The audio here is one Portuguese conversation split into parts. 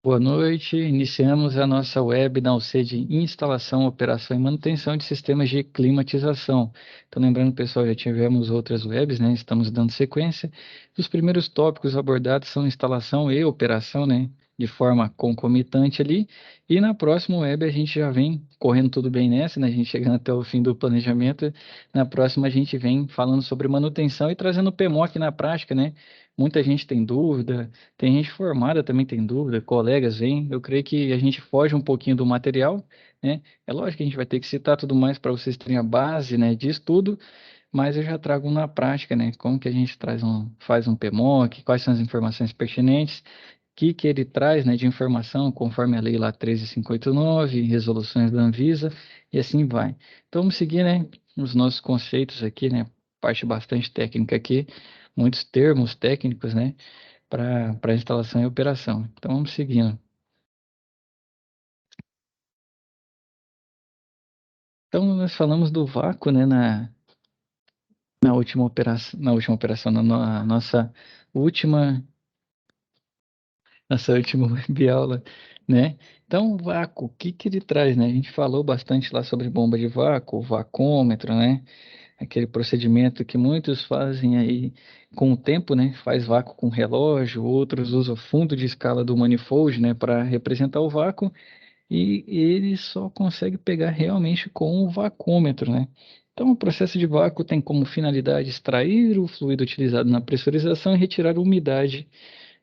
Boa noite. Iniciamos a nossa web na UC de instalação, operação e manutenção de sistemas de climatização. Então, lembrando, pessoal, já tivemos outras webs, né? Estamos dando sequência. Os primeiros tópicos abordados são instalação e operação, né? De forma concomitante ali. E na próxima web a gente já vem correndo tudo bem nessa, né? A gente chegando até o fim do planejamento. Na próxima a gente vem falando sobre manutenção e trazendo o PMOC na prática, né? Muita gente tem dúvida. Tem gente formada também tem dúvida, colegas vêm. Eu creio que a gente foge um pouquinho do material, né? É lógico que a gente vai ter que citar tudo mais para vocês terem a base, né, de estudo, mas eu já trago na prática, né? Como que a gente faz um PMOC, quais são as informações pertinentes, o que ele traz, né, de informação, conforme a lei lá 13589, resoluções da Anvisa, e assim vai. Então vamos seguir, né, os nossos conceitos aqui, né? Parte bastante técnica aqui, muitos termos técnicos, né? Para instalação e operação. Então vamos seguindo. Então nós falamos do vácuo, né, na última, nossa última web aula, né? Então o vácuo, o que que ele traz, né? A gente falou bastante lá sobre bomba de vácuo, vacômetro, né? Aquele procedimento que muitos fazem aí com o tempo, né? Faz vácuo com relógio, outros usam fundo de escala do manifold, né, para representar o vácuo. E ele só consegue pegar realmente com o vacômetro, né? Então, o processo de vácuo tem como finalidade extrair o fluido utilizado na pressurização e retirar a umidade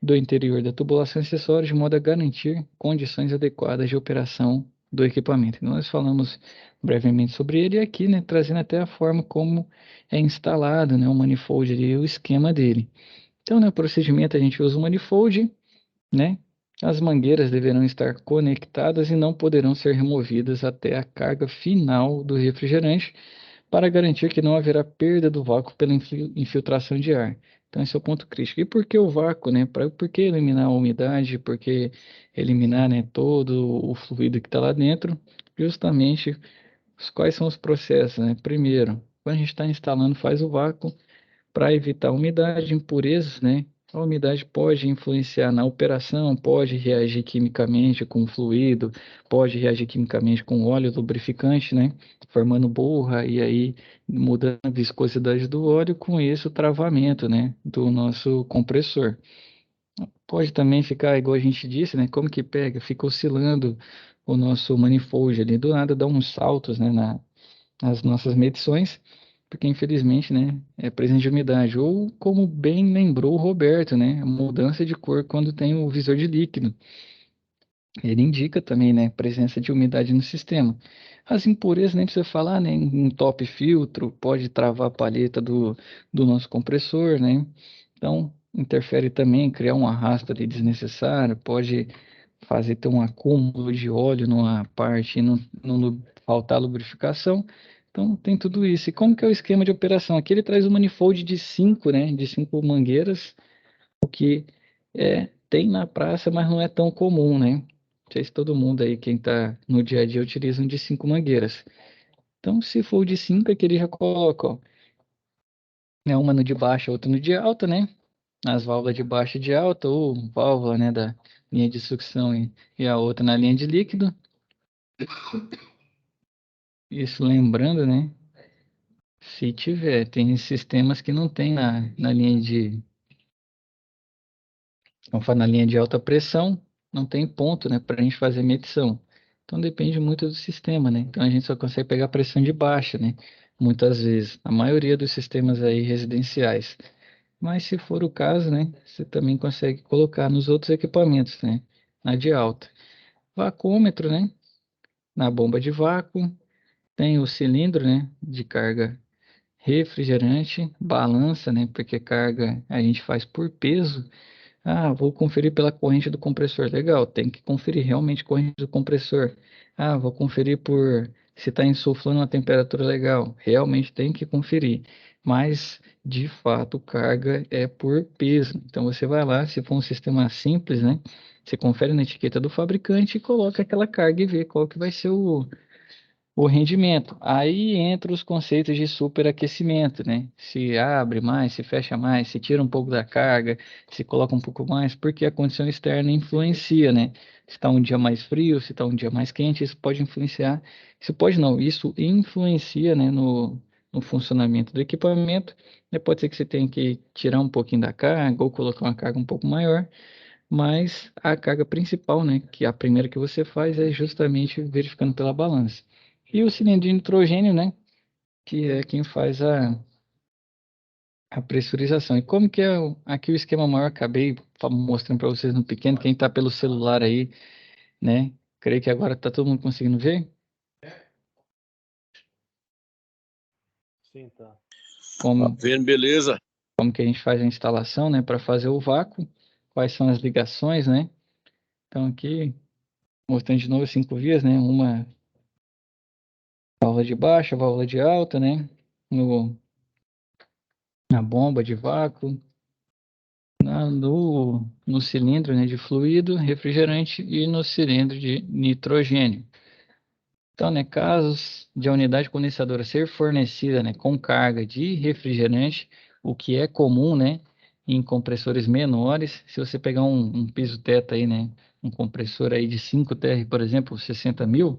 do interior da tubulação acessória de modo a garantir condições adequadas de operação do equipamento. Então, nós falamos brevemente sobre ele aqui, né, trazendo até a forma como é instalado, né, o manifold ali, o esquema dele. Então, no procedimento a gente usa o manifold, né? As mangueiras deverão estar conectadas e não poderão ser removidas até a carga final do refrigerante para garantir que não haverá perda do vácuo pela infiltração de ar. Então, esse é o ponto crítico. E por que o vácuo, né? Por que eliminar a umidade? Por que eliminar, né, todo o fluido que está lá dentro? Justamente, quais são os processos, né? Primeiro, quando a gente está instalando, faz o vácuo para evitar umidade, impurezas, né? A umidade pode influenciar na operação, pode reagir quimicamente com o fluido, pode reagir quimicamente com o óleo lubrificante, né? Formando borra e aí mudando a viscosidade do óleo, com isso o travamento, né? Do nosso compressor. Pode também ficar, igual a gente disse, né? Como que pega? Fica oscilando o nosso manifold ali, do nada dá uns saltos, né? Nas nossas medições, porque infelizmente, né, é presença de umidade. Ou, como bem lembrou o Roberto, né, a mudança de cor quando tem o visor de líquido. Ele indica também, né, presença de umidade no sistema. As impurezas nem precisa falar, né, um top filtro pode travar a palheta do nosso compressor, né? Então, interfere também, criar um arrasto ali desnecessário, pode fazer ter um acúmulo de óleo numa parte e não faltar lubrificação. Então, tem tudo isso. E como que é o esquema de operação? Aqui ele traz um manifold de 5, né, de 5 mangueiras, que tem na praça, mas não é tão comum, né? Não sei se todo mundo aí, quem está no dia a dia, utiliza um de 5 mangueiras. Então, se for o de 5, aqui ele já coloca, ó, né, uma no de baixa, outra no de alta, né? As válvulas de baixa e de alta, ou válvula, né, da linha de sucção e a outra na linha de líquido. Isso lembrando, né? Se tiver, tem sistemas que não tem na linha vamos falar, na linha de alta pressão, não tem ponto, né, para a gente fazer medição. Então depende muito do sistema, né? Então a gente só consegue pegar pressão de baixa, né? Muitas vezes, a maioria dos sistemas aí residenciais. Mas se for o caso, né, você também consegue colocar nos outros equipamentos, né? Na de alta. Vacômetro, né? Na bomba de vácuo, tem o cilindro, né, de carga refrigerante, balança, né, porque carga a gente faz por peso. Ah, vou conferir pela corrente do compressor. Legal, tem que conferir realmente a corrente do compressor. Ah, vou conferir por se está insuflando uma temperatura legal. Realmente tem que conferir. Mas, de fato, carga é por peso. Então, você vai lá, se for um sistema simples, né? Você confere na etiqueta do fabricante e coloca aquela carga e vê qual que vai ser o rendimento. Aí entra os conceitos de superaquecimento, né? Se abre mais, se fecha mais, se tira um pouco da carga, se coloca um pouco mais, porque a condição externa influencia, né? Se está um dia mais frio, se está um dia mais quente, isso pode influenciar. Isso pode não, isso influencia, né, no funcionamento do equipamento. E pode ser que você tenha que tirar um pouquinho da carga ou colocar uma carga um pouco maior, mas a carga principal, né, que a primeira que você faz é justamente verificando pela balança. E o cilindro de nitrogênio, né, que é quem faz a pressurização. E como que é aqui o esquema maior, acabei mostrando para vocês no pequeno, quem está pelo celular aí, né, creio que agora está todo mundo conseguindo ver Sim, tá. como, Vendo, beleza? como que a gente faz a instalação, né, para fazer o vácuo, quais são as ligações, né. Então aqui, mostrando de novo 5 vias, né, uma válvula de baixa, válvula de alta, né, na bomba de vácuo, no cilindro, né, de fluido, refrigerante e no cilindro de nitrogênio. Então, né, casos de a unidade condensadora ser fornecida, né, com carga de refrigerante, o que é comum, né, em compressores menores, se você pegar um piso teto aí, né, um compressor aí de 5 TR, por exemplo, 60.000,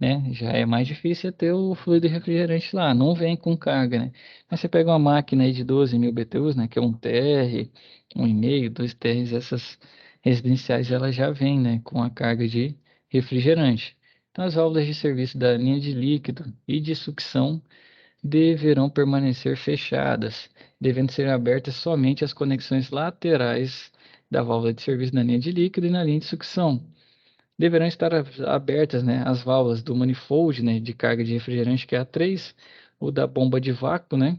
né, já é mais difícil ter o fluido refrigerante lá, não vem com carga, né. Mas você pega uma máquina aí de 12.000 BTUs, né, que é 1 TR, 1,5, 2 TRs, essas residenciais, elas já vêm, né, com a carga de refrigerante. Então, as válvulas de serviço da linha de líquido e de sucção deverão permanecer fechadas, devendo ser abertas somente as conexões laterais da válvula de serviço na linha de líquido e na linha de sucção. Deverão estar abertas, né, as válvulas do manifold, né, de carga de refrigerante, que é a 3, o da bomba de vácuo, né,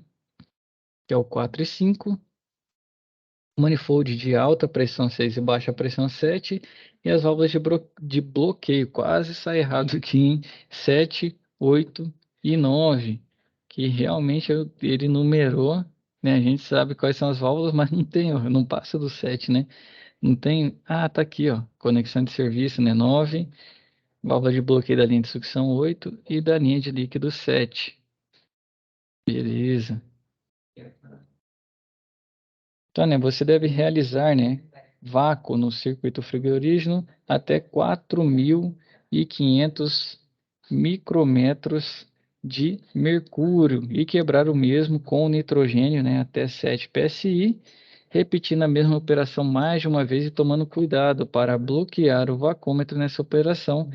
que é o 4 e 5, manifold de alta pressão 6 e baixa pressão 7, e as válvulas de bloqueio, quase sai errado aqui em 7, 8 e 9, que realmente ele numerou, né? A gente sabe quais são as válvulas, mas não tem, ó, não passa do 7, né? Não tem, tá aqui, ó, conexão de serviço, né? 9, válvula de bloqueio da linha de sucção 8 e da linha de líquido 7. Beleza. Então, né, você deve realizar, né, vácuo no circuito frigorígeno até 4.500 micrômetros de mercúrio e quebrar o mesmo com nitrogênio, né, até 7 psi, repetindo a mesma operação mais de uma vez e tomando cuidado para bloquear o vacômetro nessa operação,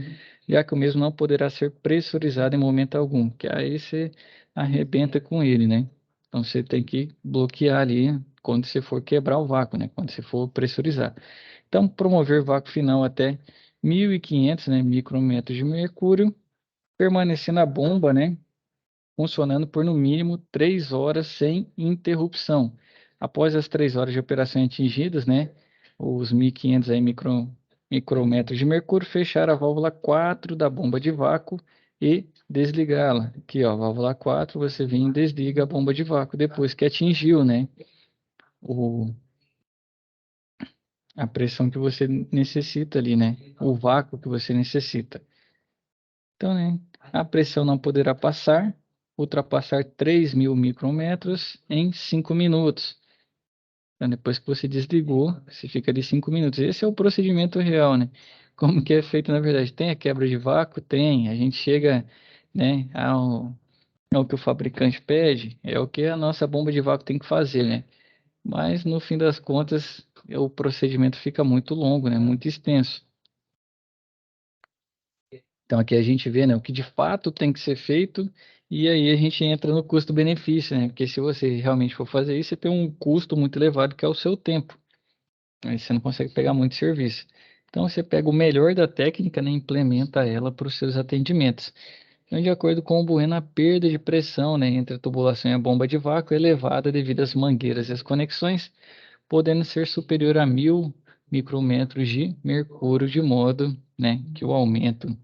já que o mesmo não poderá ser pressurizado em momento algum, que aí você arrebenta com ele, né? Então você tem que bloquear ali quando você for quebrar o vácuo, né? Quando você for pressurizar. Então, promover vácuo final até 1.500, né, micrômetros de mercúrio, permanecer na bomba, né, funcionando por no mínimo 3 horas sem interrupção. Após as 3 horas de operação atingidas, né, os 1.500 aí micrômetros de mercúrio, fechar a válvula 4 da bomba de vácuo e desligá-la. Aqui, ó, válvula 4, você vem e desliga a bomba de vácuo depois que atingiu, né, o, a pressão que você necessita ali, né, o vácuo que você necessita. Então, né, a pressão não poderá ultrapassar 3.000 micrômetros em 5 minutos. Então, depois que você desligou, você fica ali 5 minutos. Esse é o procedimento real, né? Como que é feito na verdade? Tem a quebra de vácuo? Tem. A gente chega, né, ao que o fabricante pede, é o que a nossa bomba de vácuo tem que fazer, né? Mas, no fim das contas, o procedimento fica muito longo, né? Muito extenso. Então aqui a gente vê, né, o que de fato tem que ser feito e aí a gente entra no custo-benefício, né? Porque se você realmente for fazer isso, você tem um custo muito elevado que é o seu tempo. Aí você não consegue pegar muito serviço. Então você pega o melhor da técnica, né, e implementa ela para os seus atendimentos. Então, de acordo com o Bueno, a perda de pressão, né, entre a tubulação e a bomba de vácuo é elevada devido às mangueiras e às conexões, podendo ser superior a 1.000 micrômetros de mercúrio, de modo, né, que o aumento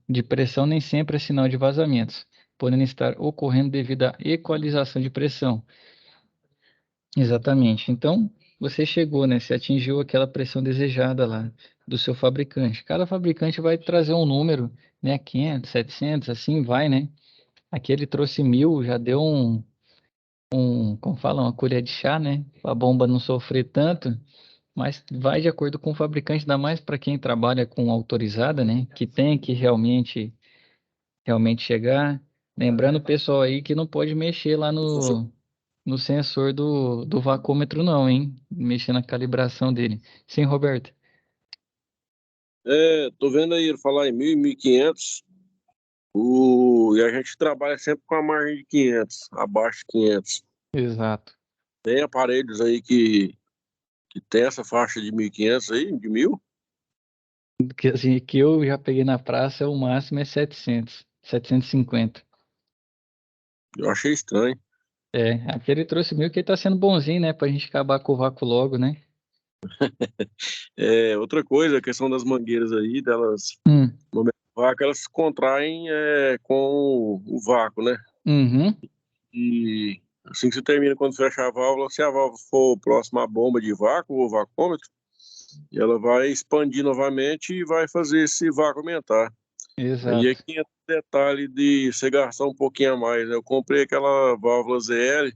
de pressão nem sempre é sinal de vazamentos, podendo estar ocorrendo devido à equalização de pressão. Exatamente. Então, você chegou, né? Você atingiu aquela pressão desejada lá do seu fabricante. Cada fabricante vai trazer um número, né? 500, 700, assim vai, né? Aqui ele trouxe 1000, já deu como fala, uma colher de chá, né? A bomba não sofrer tanto, mas vai de acordo com o fabricante, ainda mais para quem trabalha com autorizada, né? Que tem que realmente chegar. Lembrando o pessoal aí que não pode mexer lá no sensor do vacômetro, não, hein? Mexer na calibração dele. Sim, Roberto? Tô vendo aí ele falar em 1.000 e 1.500. E a gente trabalha sempre com a margem de 500, abaixo de 500. Exato. Tem aparelhos aí que tem essa faixa de 1.500 aí, de 1.000? Que, assim, que eu já peguei na praça, o máximo é 700, 750. Eu achei estranho. É, aquele trouxe 1000 que ele tá sendo bonzinho, né? Pra gente acabar com o vácuo logo, né? Outra coisa, a questão das mangueiras aí, delas, Hum, no momento do vácuo, elas se contraem com o vácuo, né? uhum, E assim que você termina, quando fecha a válvula, se a válvula for próxima à bomba de vácuo ou vacômetro, ela vai expandir novamente e vai fazer esse vácuo aumentar. Aí exato. aqui entra o detalhe de você gastar um pouquinho a mais, né? Eu comprei aquela válvula ZL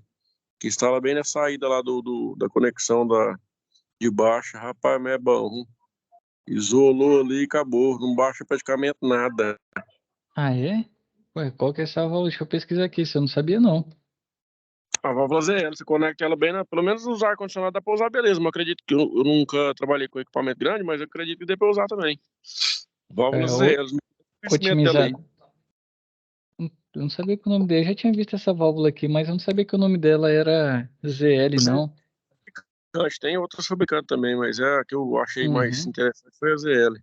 que instala bem na saída lá da conexão de baixa. Rapaz, mas é bom. Isolou ali e acabou. Não baixa praticamente nada. Ah, é? Ué, qual que é essa válvula? Deixa eu pesquisar aqui, se eu não sabia, não. A válvula ZL, você conecta ela bem pelo menos os ar-condicionado dá pra usar, beleza. Mas eu acredito que eu nunca trabalhei com equipamento grande, mas eu acredito que dê pra usar também. Válvula É, ZL, o conhecimento dela otimizar. aí. Eu não sabia que o nome dele, eu já tinha visto essa válvula aqui, mas eu não sabia que o nome dela era ZL, Você não. tem outros fabricantes também, mas a que eu achei mais Uhum. interessante foi a ZL.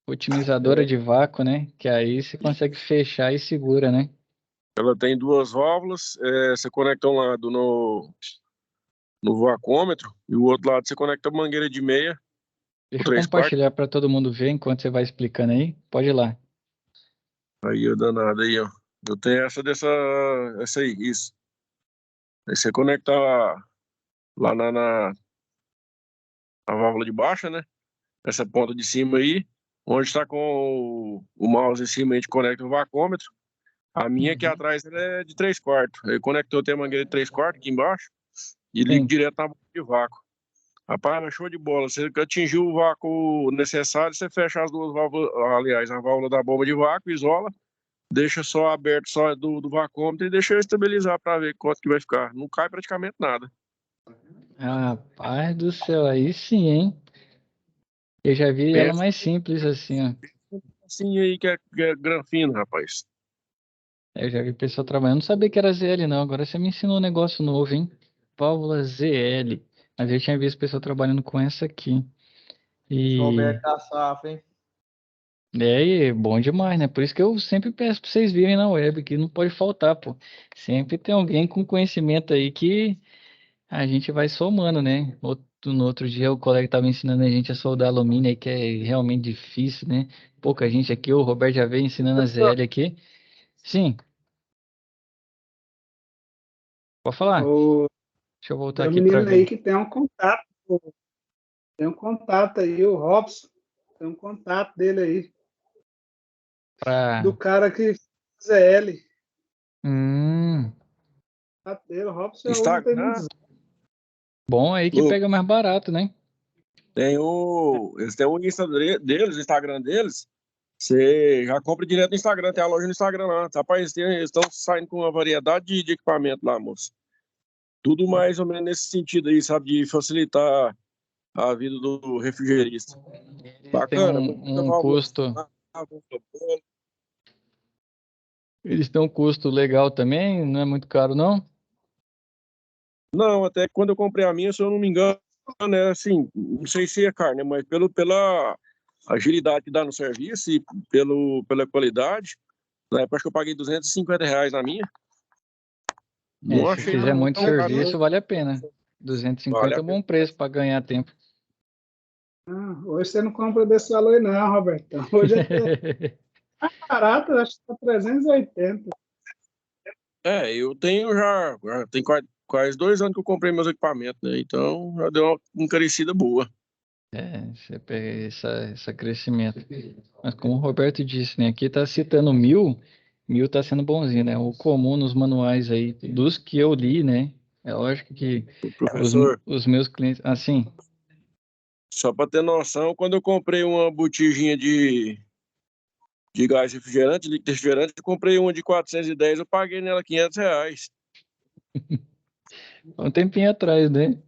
Otimizadora de vácuo, né? Que aí você consegue fechar e segura, né? Ela tem duas válvulas, você conecta um lado no vacômetro e o outro lado você conecta a mangueira de meia, o Deixa eu 3/4. compartilhar para todo mundo ver enquanto você vai explicando aí. Pode ir lá. Aí eu danado aí, ó. Eu tenho essa aí, isso. Aí você conecta lá na válvula de baixa, né? Essa ponta de cima aí, onde está com o mouse em cima, a gente conecta o vacômetro. A minha aqui Uhum. atrás ela é de 3/4. Aí conectou, tem a mangueira de 3/4 aqui embaixo e liga Sim. direto na bomba de vácuo. Rapaz, mas show de bola. Você atingiu o vácuo necessário, você fecha as duas válvulas, aliás, a válvula da bomba de vácuo, isola, deixa só aberto só do vacômetro e deixa eu estabilizar para ver quanto que vai ficar. Não cai praticamente nada. Rapaz do céu, aí sim, hein? Eu já vi ela Pensa mais simples assim, ó. assim aí que é granfino, rapaz. Eu já vi pessoa trabalhando. Não sabia que era ZL, não. Agora você me ensinou um negócio novo, hein? Válvula ZL. Mas eu tinha visto pessoa trabalhando com essa aqui. Esse E Roberto tá safo, hein? é bom demais, né? Por isso que eu sempre peço pra vocês virem na web, que não pode faltar, pô. Sempre tem alguém com conhecimento aí que a gente vai somando, né? No outro dia o colega estava ensinando a gente a soldar alumínio aí, que é realmente difícil, né? Pouca gente aqui, o Roberto já veio ensinando a ZL aqui. Sim, pode falar. O, Deixa eu voltar tem um aqui para menino aí ver. que tem um contato. Tem um contato aí, o Robson. Tem um contato dele aí. Do Pra... cara que ZL. Hum, O Robson é um, não tem Instagram, muitos. bom aí que louco. pega mais barato, né? Eles têm o deles, o Instagram deles. Você já compra direto no Instagram, tem a loja no Instagram lá. Rapaz, eles estão saindo com uma variedade de equipamento lá, moço. Tudo mais ou menos nesse sentido aí, sabe? De facilitar a vida do refrigerista. Eles têm Bacana, muita um válvula. custo, eles têm um custo legal também, não é muito caro, não? Não, até que quando eu comprei a minha, se eu não me engano, né, assim, não sei se é caro, né, mas pela agilidade que dá no serviço e pela qualidade, na época acho que eu paguei R$ 250 na minha. É, Não se achei fizer muito tão caro, não. serviço, vale a pena. Vale 250 a é um bom pena. preço para ganhar tempo. Hoje você não compra desse valor, aí não, Roberto. Hoje é barato, acho que tá 380. Eu tenho já tem quase quase 2 anos que eu comprei meus equipamentos, né? Então já deu uma encarecida boa. Você pega esse crescimento. Mas como o Roberto disse, né? Aqui tá citando 1.000 tá sendo bonzinho, né? O comum nos manuais aí, dos que eu li, né? É lógico que os, Professor, os meus clientes, assim, só para ter noção, quando eu comprei uma botijinha de gás refrigerante, líquido refrigerante, eu comprei uma de 410, eu paguei nela R$ 500. um tempinho atrás, né?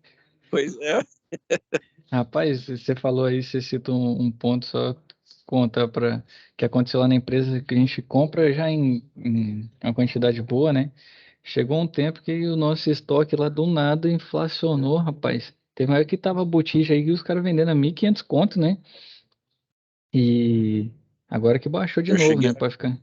Pois é. Rapaz, você falou aí, você cita um ponto só contar para que aconteceu lá na empresa que a gente compra já em uma quantidade boa, né? Chegou um tempo que o nosso estoque lá do nada inflacionou, rapaz. Teve uma hora que tava a botija aí e os caras vendendo a 1.500 conto, né? E agora que baixou de Eu novo, cheguei, né? Para ficar.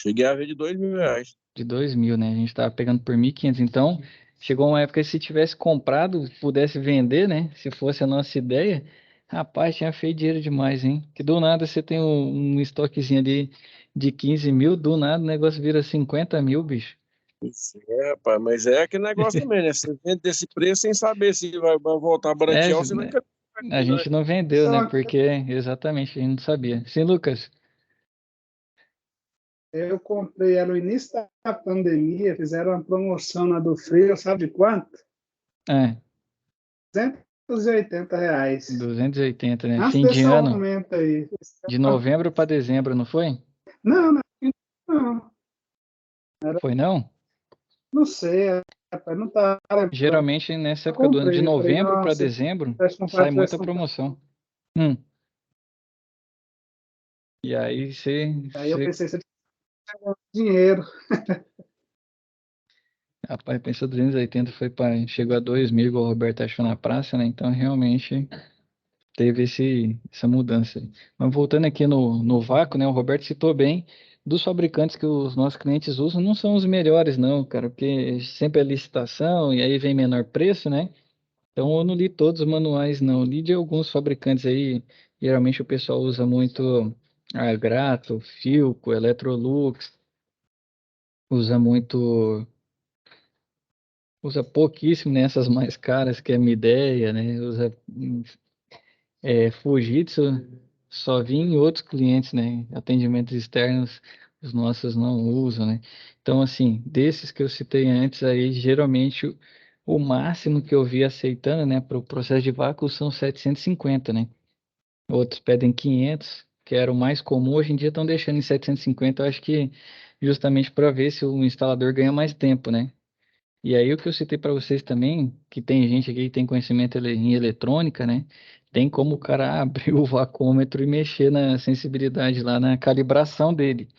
cheguei a ver de R$ 2.000. De 2.000, né? A gente tava pegando por 1.500. Então, chegou uma época que se tivesse comprado, pudesse vender, né? Se fosse a nossa ideia, rapaz, tinha feito dinheiro demais, hein? Que do nada você tem um estoquezinho ali de 15.000, do nada o negócio vira 50.000, bicho. Pois é, rapaz, mas é aquele negócio também, né? Você vende desse preço sem saber se vai voltar a É, baratear ou se vai né? encarecer, A né? gente não vendeu, né? Então, Porque exatamente a gente não sabia. Sim, Lucas? eu comprei ela no início da pandemia, fizeram uma promoção na do Frio, sabe de quanto? É, R$ 280. 280, né? Antes Fim de desse ano, aumento aí. de novembro para dezembro, não foi? Não, não, não, Foi não? não sei, rapaz, não tá lembrando. Geralmente nessa Eu época do ano, de comprei, eu falei, novembro para nossa, dezembro, sai tivesse muita comprado. promoção. Hum. E aí Aí eu pensei, você tinha dinheiro. rapaz, pensou 280 foi para, chegou a 2.000, igual o Roberto achou na praça, né? Então realmente teve essa mudança aí. Mas voltando aqui no vácuo, né? O Roberto citou bem, dos fabricantes que os nossos clientes usam, não são os melhores não, cara, porque sempre é licitação e aí vem menor preço, né? Então eu não li todos os manuais, não. Li de alguns fabricantes aí. Geralmente o pessoal usa muito a Grato, Philco, Electrolux, usa muito, usa pouquíssimo nessas mais caras, que é Midea, né? Usa Fujitsu, só vi em outros clientes, né? Atendimentos externos, os nossos não usam, né? Então, assim, desses que eu citei antes aí, geralmente o máximo que eu vi aceitando, né, para o processo de vácuo são 750, né? Outros pedem 500, que era o mais comum. Hoje em dia estão deixando em 750, eu acho que justamente para ver se o instalador ganha mais tempo, né? E aí o que eu citei para vocês também, que tem gente aqui que tem conhecimento em eletrônica, né? Tem como o cara abrir o vacômetro e mexer na sensibilidade lá na calibração dele.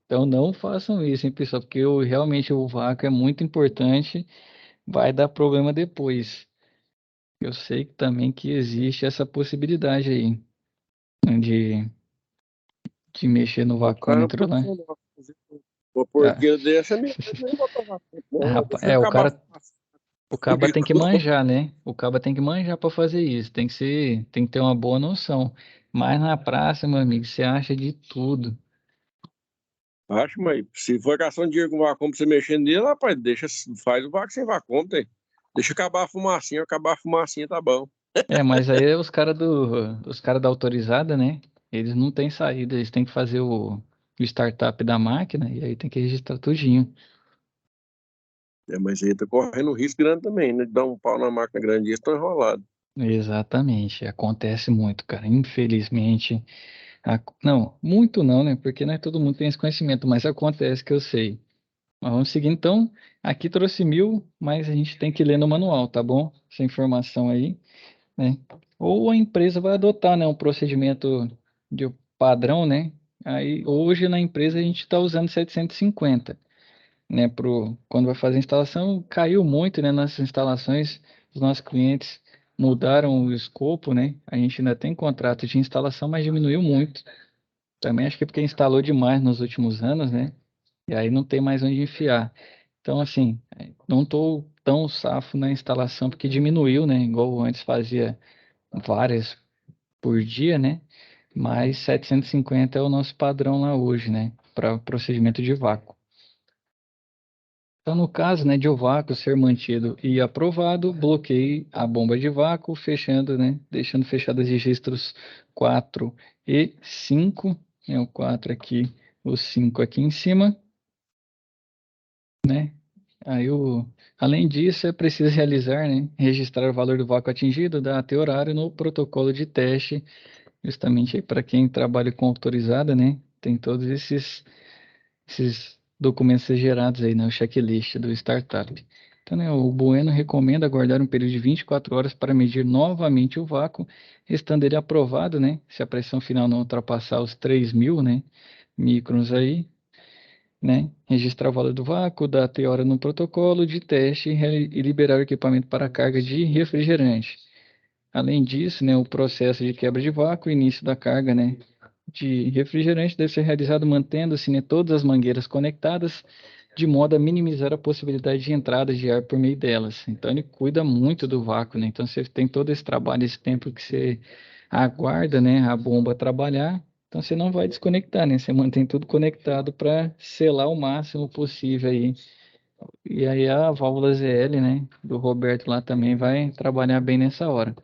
Então não façam isso, hein, pessoal, porque realmente o vácuo é muito importante, vai dar problema depois. Eu sei também que existe essa possibilidade aí, né, de mexer no O cara é vacômetro lá. profissional. Uma Ah, porqueira dessa é mesmo, nem botar na frente, não. rapaz, Deixa eu o acabar cara, a fumaça. o caba tem que manjar, né? O caba tem que manjar para fazer isso, tem que ter uma boa noção. Mas na praça, meu amigo, você acha de tudo. Acho, mas se for gastando dinheiro com vacômetro, você mexendo nele, rapaz, deixa, faz o vácuo sem vacômetro aí. Deixa acabar a fumacinha, tá bom. Mas aí é os cara da autorizada, né? Eles não têm saída, eles têm que fazer o startup da máquina e aí tem que registrar tudinho. Mas aí tá correndo um risco grande também, né? De dar um pau na máquina grande, eles estão enrolados. Exatamente, acontece muito, cara. Infelizmente, não, muito não, né? Porque não é todo mundo tem esse conhecimento, mas acontece que eu sei. Mas vamos seguir então. Aqui trouxe 1.000, mas a gente tem que ler no manual, tá bom? Essa informação aí, né? Ou a empresa vai adotar, né, um procedimento de padrão, né? Aí hoje na empresa a gente está usando 750, né? Quando vai fazer a instalação, caiu muito, né? Nas instalações, os nossos clientes mudaram o escopo, né? A gente ainda tem contrato de instalação, mas diminuiu muito. Também acho que é porque instalou demais nos últimos anos, né? E aí não tem mais onde enfiar. Então, assim, não estou tão safo na instalação porque diminuiu, né? Igual antes fazia várias por dia, né? Mas 750 é o nosso padrão lá hoje, né? Para procedimento de vácuo. Então, no caso, né, de o vácuo ser mantido e aprovado, bloqueie a bomba de vácuo, fechando, né, deixando fechados os registros 4 e 5, né, o 4 aqui, o 5 aqui em cima, né? Aí, além disso, é preciso realizar, né, registrar o valor do vácuo atingido, data e horário no protocolo de teste, justamente aí para quem trabalha com autorizada, né, tem todos esses documentos ser gerados aí, né, o checklist do startup. Então, né, o Bueno recomenda aguardar um período de 24 horas para medir novamente o vácuo, estando ele aprovado, né, se a pressão final não ultrapassar os 3.000, né, microns aí, né, registrar o valor do vácuo, data e hora no protocolo de teste e liberar o equipamento para a carga de refrigerante. Além disso, né, o processo de quebra de vácuo e início da carga, né, de refrigerante deve ser realizado mantendo-se, né, todas as mangueiras conectadas, de modo a minimizar a possibilidade de entrada de ar por meio delas. Então, ele cuida muito do vácuo, né? Então, você tem todo esse trabalho, esse tempo que você aguarda, né, a bomba trabalhar. Então, você não vai desconectar, né? Você mantém tudo conectado para selar o máximo possível aí. E aí a válvula ZL, né, do Roberto lá também vai trabalhar bem nessa hora.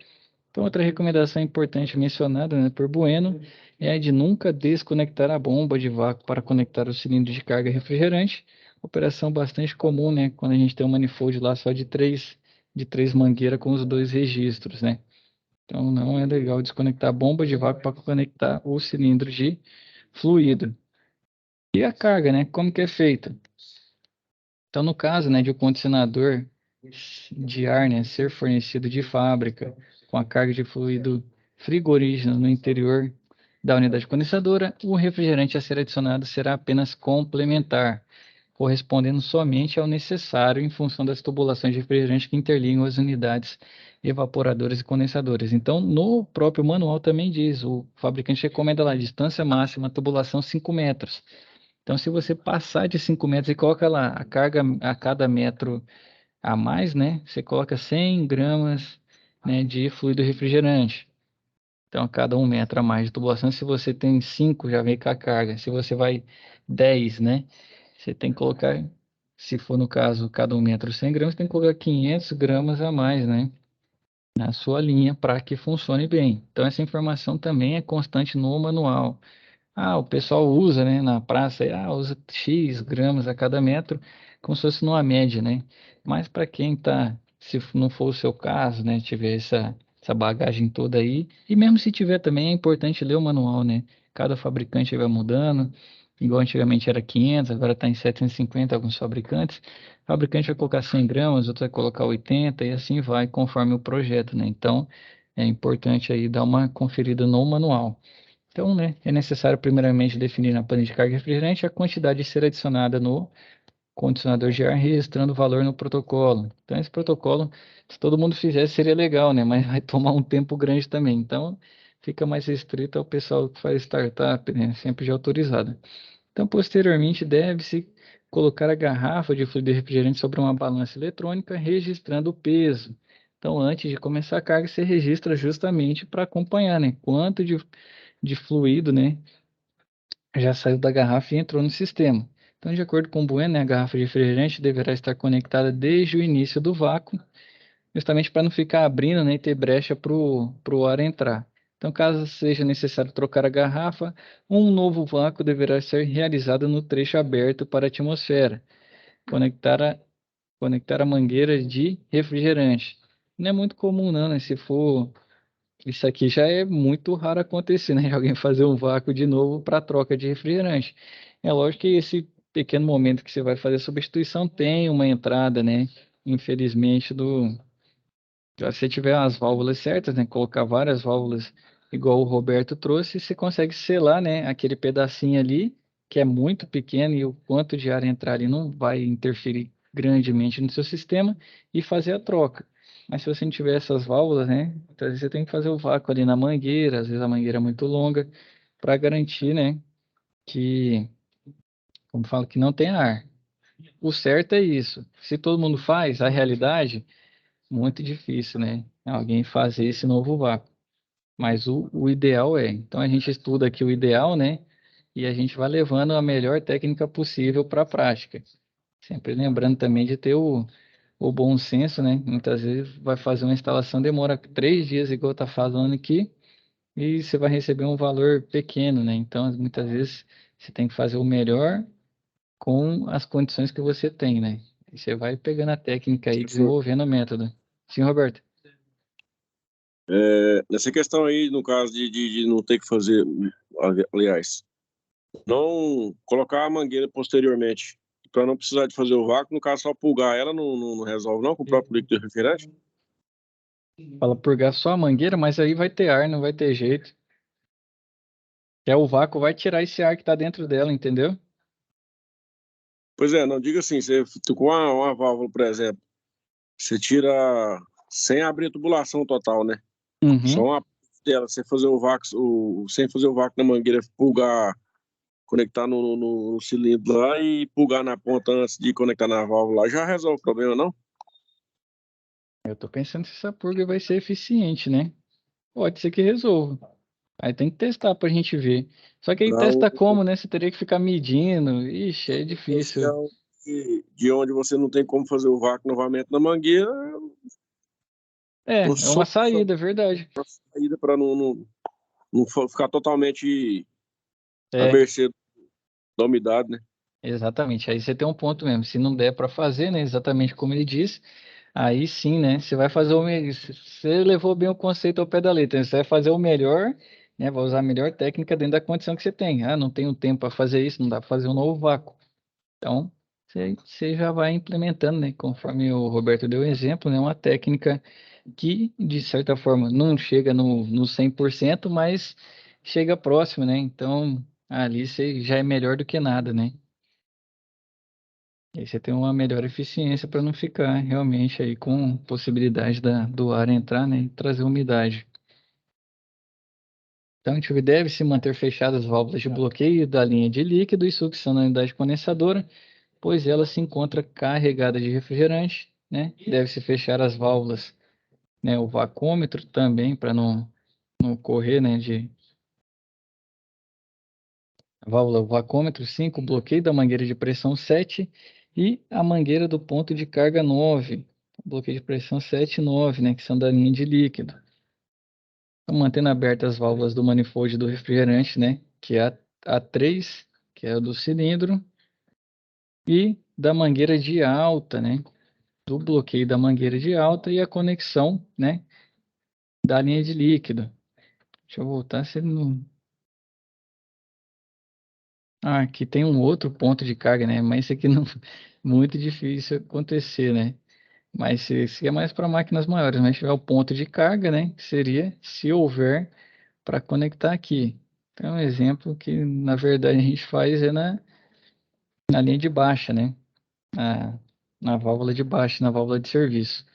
Então, outra recomendação importante mencionada, né, por Bueno é a de nunca desconectar a bomba de vácuo para conectar o cilindro de carga refrigerante. Operação bastante comum, né, quando a gente tem um manifold lá só de três mangueiras com os dois registros, né? Então, não é legal desconectar a bomba de vácuo para conectar o cilindro de fluido. E a carga, né? Como que é feita? Então, no caso, né, de o condicionador de ar, né, ser fornecido de fábrica com a carga de fluido frigorígeno no interior da unidade condensadora, o refrigerante a ser adicionado será apenas complementar, correspondendo somente ao necessário em função das tubulações de refrigerante que interligam as unidades evaporadoras e condensadoras. Então, no próprio manual também diz, o fabricante recomenda lá, distância máxima, tubulação 5 metros. Então, se você passar de 5 metros e coloca lá a carga a cada metro a mais, né? Você coloca 100 gramas, né, de fluido refrigerante. Então, a cada 1 metro a mais de tubulação, se você tem 5, já vem com a carga. Se você vai 10, né? Você tem que colocar, se for no caso, cada 1 metro 100 gramas, tem que colocar 500 gramas a mais, né? Na sua linha para que funcione bem. Então, essa informação também é constante no manual. O pessoal usa, né, na praça, usa X gramas a cada metro, como se fosse numa média, né? Mas para quem tá, se não for o seu caso, né, tiver essa bagagem toda aí, e mesmo se tiver também, é importante ler o manual, né? Cada fabricante vai mudando, igual antigamente era 500, agora está em 750 alguns fabricantes. O fabricante vai colocar 100 gramas, outro vai colocar 80 e assim vai conforme o projeto, né? Então, é importante aí dar uma conferida no manual. Então, né, é necessário primeiramente definir na planilha de carga refrigerante a quantidade a ser adicionada no condicionador de ar, registrando o valor no protocolo. Então, esse protocolo, se todo mundo fizesse, seria legal, né? Mas vai tomar um tempo grande também. Então, fica mais restrito ao pessoal que faz startup, né? Sempre de autorizada. Então, posteriormente, deve-se colocar a garrafa de fluido refrigerante sobre uma balança eletrônica, registrando o peso. Então, antes de começar a carga, você registra justamente para acompanhar, né? Quanto de fluido, né, já saiu da garrafa e entrou no sistema. Então, de acordo com o Bueno, né, a garrafa de refrigerante deverá estar conectada desde o início do vácuo, justamente para não ficar abrindo, né, e ter brecha para o ar entrar. Então, caso seja necessário trocar a garrafa, um novo vácuo deverá ser realizado no trecho aberto para a atmosfera. Conectar a, conectar a mangueira de refrigerante. Não é muito comum, não, né? Se for Isso aqui já é muito raro acontecer, né? Alguém fazer um vácuo de novo para troca de refrigerante. É lógico que esse pequeno momento que você vai fazer a substituição tem uma entrada, né? Infelizmente, se você tiver as válvulas certas, né? Colocar várias válvulas, igual o Roberto trouxe, você consegue selar, né? Aquele pedacinho ali, que é muito pequeno e o quanto de ar entrar ali não vai interferir grandemente no seu sistema e fazer a troca. Mas se você não tiver essas válvulas, né? Então você tem que fazer o vácuo ali na mangueira, às vezes a mangueira é muito longa, para garantir, né? Que, como falo, que não tem ar. O certo é isso. Se todo mundo faz, a realidade muito difícil, né? Alguém fazer esse novo vácuo. Mas o ideal é. Então a gente estuda aqui o ideal, né? E a gente vai levando a melhor técnica possível para a prática. Sempre lembrando também de ter o bom senso, né? Muitas vezes vai fazer uma instalação, demora 3 dias, igual tá falando aqui, e você vai receber um valor pequeno, né? Então, muitas vezes, você tem que fazer o melhor com as condições que você tem, né? E você vai pegando a técnica aí, Sim. desenvolvendo o método. Sim, Roberto? Nessa questão aí, no caso de não ter que fazer, aliás, não colocar a mangueira posteriormente, para não precisar de fazer o vácuo, no caso, só pulgar ela não resolve não com o próprio líquido refrigerante? Fala purgar só a mangueira, mas aí vai ter ar, não vai ter jeito. Que é o vácuo vai tirar esse ar que tá dentro dela, entendeu? Pois é, não diga assim, você com uma válvula, por exemplo, você tira sem abrir a tubulação total, né? Só Uhum. uma parte dela, você fazer o vácuo, sem fazer o vácuo na mangueira, pulgar, conectar no cilindro lá e pulgar na ponta antes de conectar na válvula lá, já resolve o problema, não? Eu tô pensando se essa purga vai ser eficiente, né? Pode ser que resolva. Aí tem que testar pra gente ver. Só que aí Para testa como, né? Você teria que ficar medindo. Ixi, é difícil. ocasião de onde você não tem como fazer o vácuo novamente na mangueira, uma É uma solução, saída, é verdade. uma saída para não ficar totalmente à É, mercê da umidade, né? exatamente. Aí você tem um ponto mesmo. Se não der pra fazer, né? Exatamente como ele disse, aí sim, né? Você vai fazer o melhor. Você levou bem o conceito ao pé da letra, né? Você vai fazer o melhor, né? Vai usar a melhor técnica dentro da condição que você tem. Ah, não tenho tempo para fazer isso, não dá para fazer um novo vácuo. Então, você já vai implementando, né? Conforme o Roberto deu o exemplo, né? Uma técnica que, de certa forma, não chega no 100%, mas chega próximo, né? Então, ali você já é melhor do que nada, né? E aí você tem uma melhor eficiência para não ficar realmente aí com possibilidade do ar entrar, né? E trazer umidade. Então, a gente deve se manter fechadas as válvulas de bloqueio da linha de líquido e sucção na unidade condensadora, pois ela se encontra carregada de refrigerante, né? Deve-se fechar as válvulas, né? O vacômetro também, para não correr, né? De válvula, o vacômetro 5, o bloqueio da mangueira de pressão 7 e a mangueira do ponto de carga 9. Bloqueio de pressão 7 e 9, né? Que são da linha de líquido. Então, mantendo abertas as válvulas do manifold do refrigerante, né? Que é a 3, que é a do cilindro, e da mangueira de alta, né? Do bloqueio da mangueira de alta e a conexão, né, da linha de líquido. Deixa eu voltar se ele não. Ah, aqui tem um outro ponto de carga, né? Mas isso aqui não muito difícil acontecer, né? Mas esse é mais para máquinas maiores, mas tiver o ponto de carga, né? Que seria se houver para conectar aqui. Então, um exemplo que na verdade a gente faz é na linha de baixa, né? Na válvula de baixa, na válvula de serviço.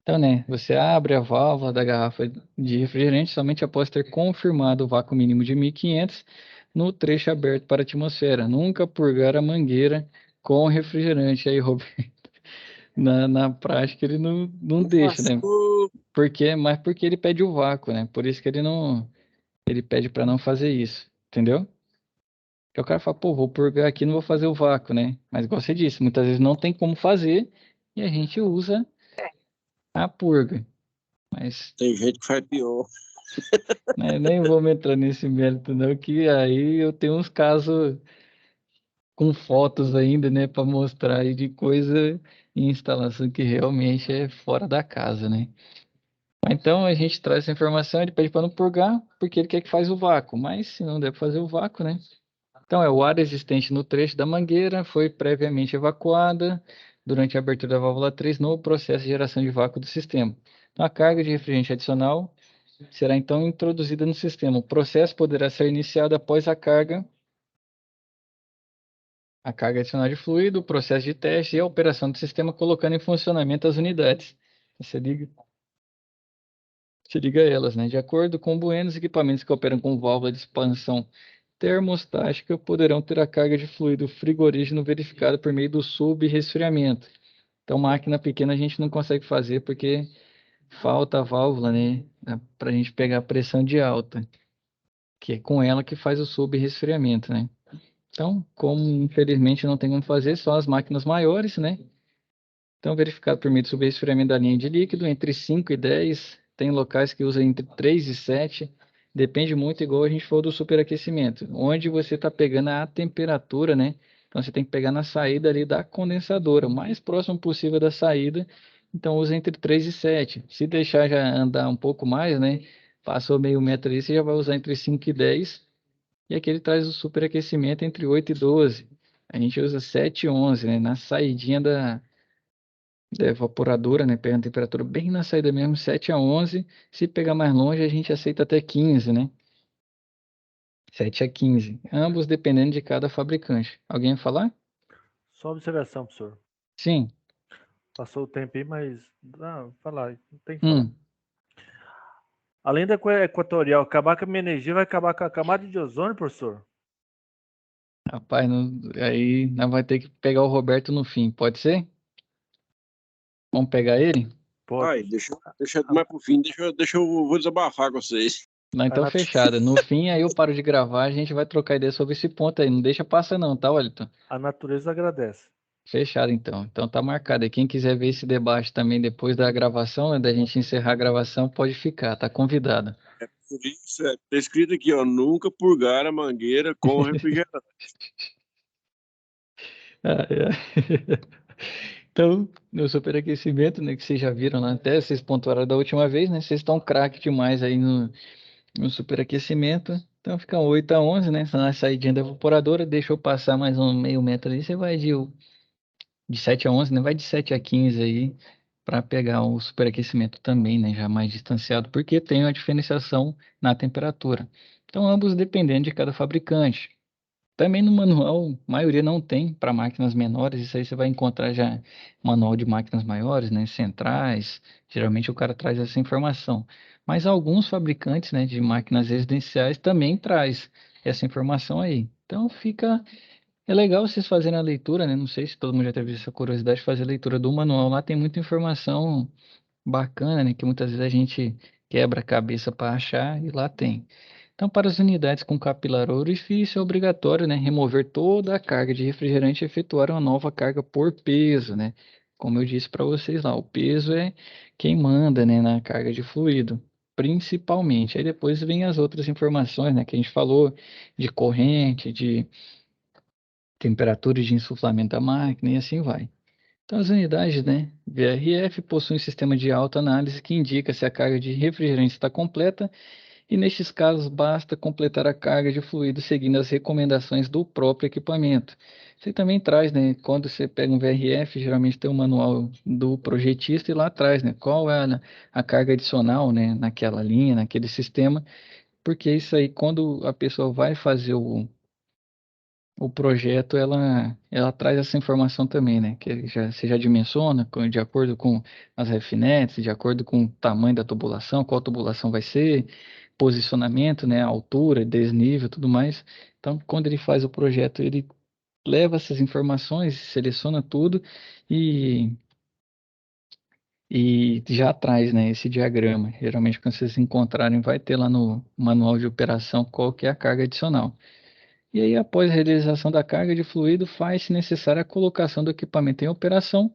Então, né, você abre a válvula da garrafa de refrigerante somente após ter confirmado o vácuo mínimo de 1.500 no trecho aberto para a atmosfera. Nunca purgar a mangueira com refrigerante. Aí, Roberto, na prática ele não deixa, né? Lascou. Porque ele pede o vácuo, né? Por isso que ele pede para não fazer isso, entendeu? Que o cara fala, pô, vou purgar aqui, não vou fazer o vácuo, né? Mas igual você disse, muitas vezes não tem como fazer e a gente usa a purga. Mas Tem gente que faz pior. né, nem vou me entrar nesse mérito, não, que aí eu tenho uns casos com fotos ainda, né, para mostrar aí de coisa em instalação que realmente é fora da casa, né? Então a gente traz essa informação, ele pede para não purgar, porque ele quer que faz o vácuo, mas se não der para fazer o vácuo, né? Então é o ar existente no trecho da mangueira foi previamente evacuada durante a abertura da válvula 3 no processo de geração de vácuo do sistema. Então, a carga de refrigerante adicional será então introduzida no sistema. O processo poderá ser iniciado após a carga adicional de fluido, o processo de teste e a operação do sistema, colocando em funcionamento as unidades. Você liga, se liga a elas, né? De acordo com o Bueno, os equipamentos que operam com válvula de expansão termostática poderão ter a carga de fluido frigorígeno verificada por meio do sub-resfriamento. Então, máquina pequena a gente não consegue fazer porque falta a válvula, né? Para a gente pegar a pressão de alta, que é com ela que faz o sub-resfriamento, né? Então, como infelizmente não tem como fazer, só as máquinas maiores, né? Então, verificado por meio de subresfriamento da linha de líquido, entre 5 e 10, tem locais que usam entre 3 e 7, depende muito, igual a gente falou do superaquecimento, onde você está pegando a temperatura, né? Então, você tem que pegar na saída ali da condensadora, o mais próximo possível da saída, então usa entre 3 e 7. Se deixar já andar um pouco mais, né? Passou meio metro ali, você já vai usar entre 5 e 10, e aqui ele traz o superaquecimento entre 8 e 12. A gente usa 7 e 11, né? Na saidinha da evaporadora, né? Pega a temperatura bem na saída mesmo, 7 a 11. Se pegar mais longe, a gente aceita até 15, né? 7 a 15. Ambos dependendo de cada fabricante. Alguém vai falar? Só uma observação, professor. Sim. Passou o tempo aí, mas. Não, falar, não tem que falar. Hum. Além da equatorial acabar com a minha energia, vai acabar com a camada de ozônio, professor? Rapaz, aí nós vai ter que pegar o Roberto no fim, pode ser? Vamos pegar ele? Pode, Ai, professor. deixa mais pro fim, vou desabafar com vocês. Não, então fechado. No fim, aí eu paro de gravar, a gente vai trocar ideia sobre esse ponto aí. Não deixa passar não, tá, Wellington? A natureza agradece. Fechado, então. Então tá marcado. E quem quiser ver esse debate também depois da gravação, né, da gente encerrar a gravação, pode ficar, tá convidado. Por isso, tá escrito aqui, ó, nunca purgar a mangueira com refrigerante. Ah, é. Então, no superaquecimento, né, que vocês já viram lá até, vocês pontuaram da última vez, né? Vocês estão craque demais aí no superaquecimento. Então fica 8 a 11, né? Na saidinha da evaporadora, deixou passar mais um meio metro ali, você vai de 7 a 11, né? Vai de 7 a 15 aí para pegar o superaquecimento também, né? Já mais distanciado, porque tem uma diferenciação na temperatura. Então, ambos dependendo de cada fabricante. Também no manual, a maioria não tem para máquinas menores, isso aí você vai encontrar já manual de máquinas maiores, né, centrais, geralmente o cara traz essa informação. Mas alguns fabricantes, né, de máquinas residenciais também traz essa informação aí. Então é legal vocês fazerem a leitura, né? Não sei se todo mundo já teve essa curiosidade de fazer a leitura do manual. Lá tem muita informação bacana, né, que muitas vezes a gente quebra a cabeça para achar e lá tem. Então, para as unidades com capilar orifício, é obrigatório, né, remover toda a carga de refrigerante e efetuar uma nova carga por peso, né? Como eu disse para vocês lá, o peso é quem manda, né, na carga de fluido, principalmente. Aí depois vem as outras informações, né, que a gente falou de corrente, de temperatura de insuflamento da máquina e assim vai. Então, as unidades, né, VRF possuem um sistema de autoanálise que indica se a carga de refrigerante está completa e, nestes casos, basta completar a carga de fluido seguindo as recomendações do próprio equipamento. Você também traz, né, quando você pega um VRF, geralmente tem um manual do projetista e lá atrás, né, qual é a carga adicional, né, naquela linha, naquele sistema, porque isso aí, quando a pessoa vai fazer o projeto, ela traz essa informação também, né? Que você já dimensiona de acordo com as refinetes, de acordo com o tamanho da tubulação, qual tubulação vai ser, posicionamento, né? Altura, desnível, tudo mais. Então, quando ele faz o projeto, ele leva essas informações, seleciona tudo e, e já traz, né? Esse diagrama. Geralmente, quando vocês encontrarem, vai ter lá no manual de operação qual que é a carga adicional. E aí, após a realização da carga de fluido, faz-se necessária a colocação do equipamento em operação.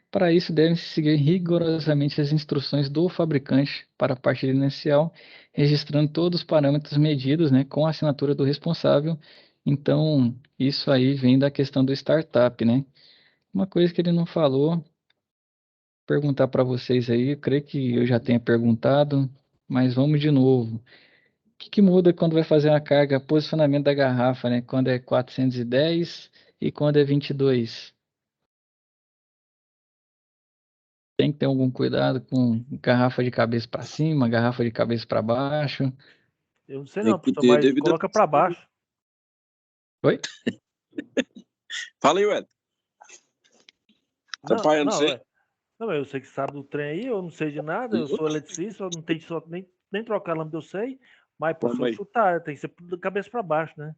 Para isso, devem-se seguir rigorosamente as instruções do fabricante para a partida inicial, registrando todos os parâmetros medidos, né, com a assinatura do responsável. Então, isso aí vem da questão do startup, né? Uma coisa que ele não falou, perguntar para vocês aí, eu creio que eu já tenha perguntado, mas vamos de novo. O que muda quando vai fazer uma carga, posicionamento da garrafa, né? Quando é 410 e quando é 22? Tem que ter algum cuidado com garrafa de cabeça para cima, garrafa de cabeça para baixo. Eu não sei Tem não, que professor, ter mas devida. coloca para baixo. Oi? Fala aí, Ed. Não, Rapaz, eu não não, sei. não, eu sei que sabe do trem aí, eu não sei de nada, eu sou eletricista, eu não tenho nem trocar lâmpada, eu sei, mas professor Mas chutar, tem que ser de cabeça para baixo, né?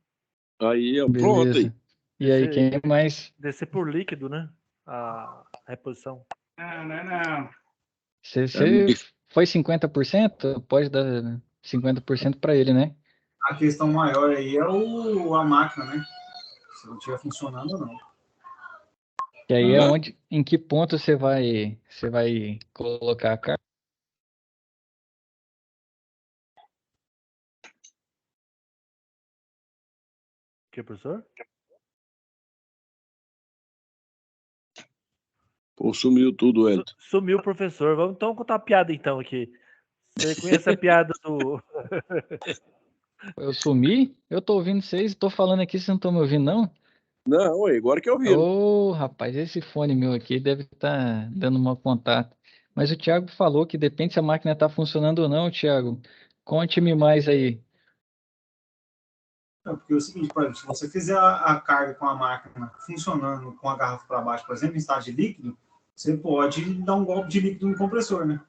aí, ó, pronto aí. Beleza. E aí, quem Descer, mais? descer por líquido, né? A reposição. Não. Você foi 50%? Pode dar 50% para ele, né? A questão maior aí é a máquina, né? Se não estiver funcionando ou não. E aí é onde, em que ponto você vai colocar a carga? Que, professor? Pô, sumiu tudo, Elton. Sumiu o professor. Vamos então contar uma piada então aqui. Você conhece a piada do... Eu sumi? Eu tô ouvindo vocês, tô falando aqui, vocês não estão me ouvindo, não? Não, ué, agora que eu vi. Ô, rapaz, esse fone meu aqui deve estar dando mau contato. Mas o Thiago falou que depende se a máquina está funcionando ou não, Thiago. Conte-me mais aí. Não, porque é o seguinte, por exemplo, se você fizer a carga com a máquina funcionando com a garrafa para baixo, por exemplo, em estado de líquido, você pode dar um golpe de líquido no compressor, né?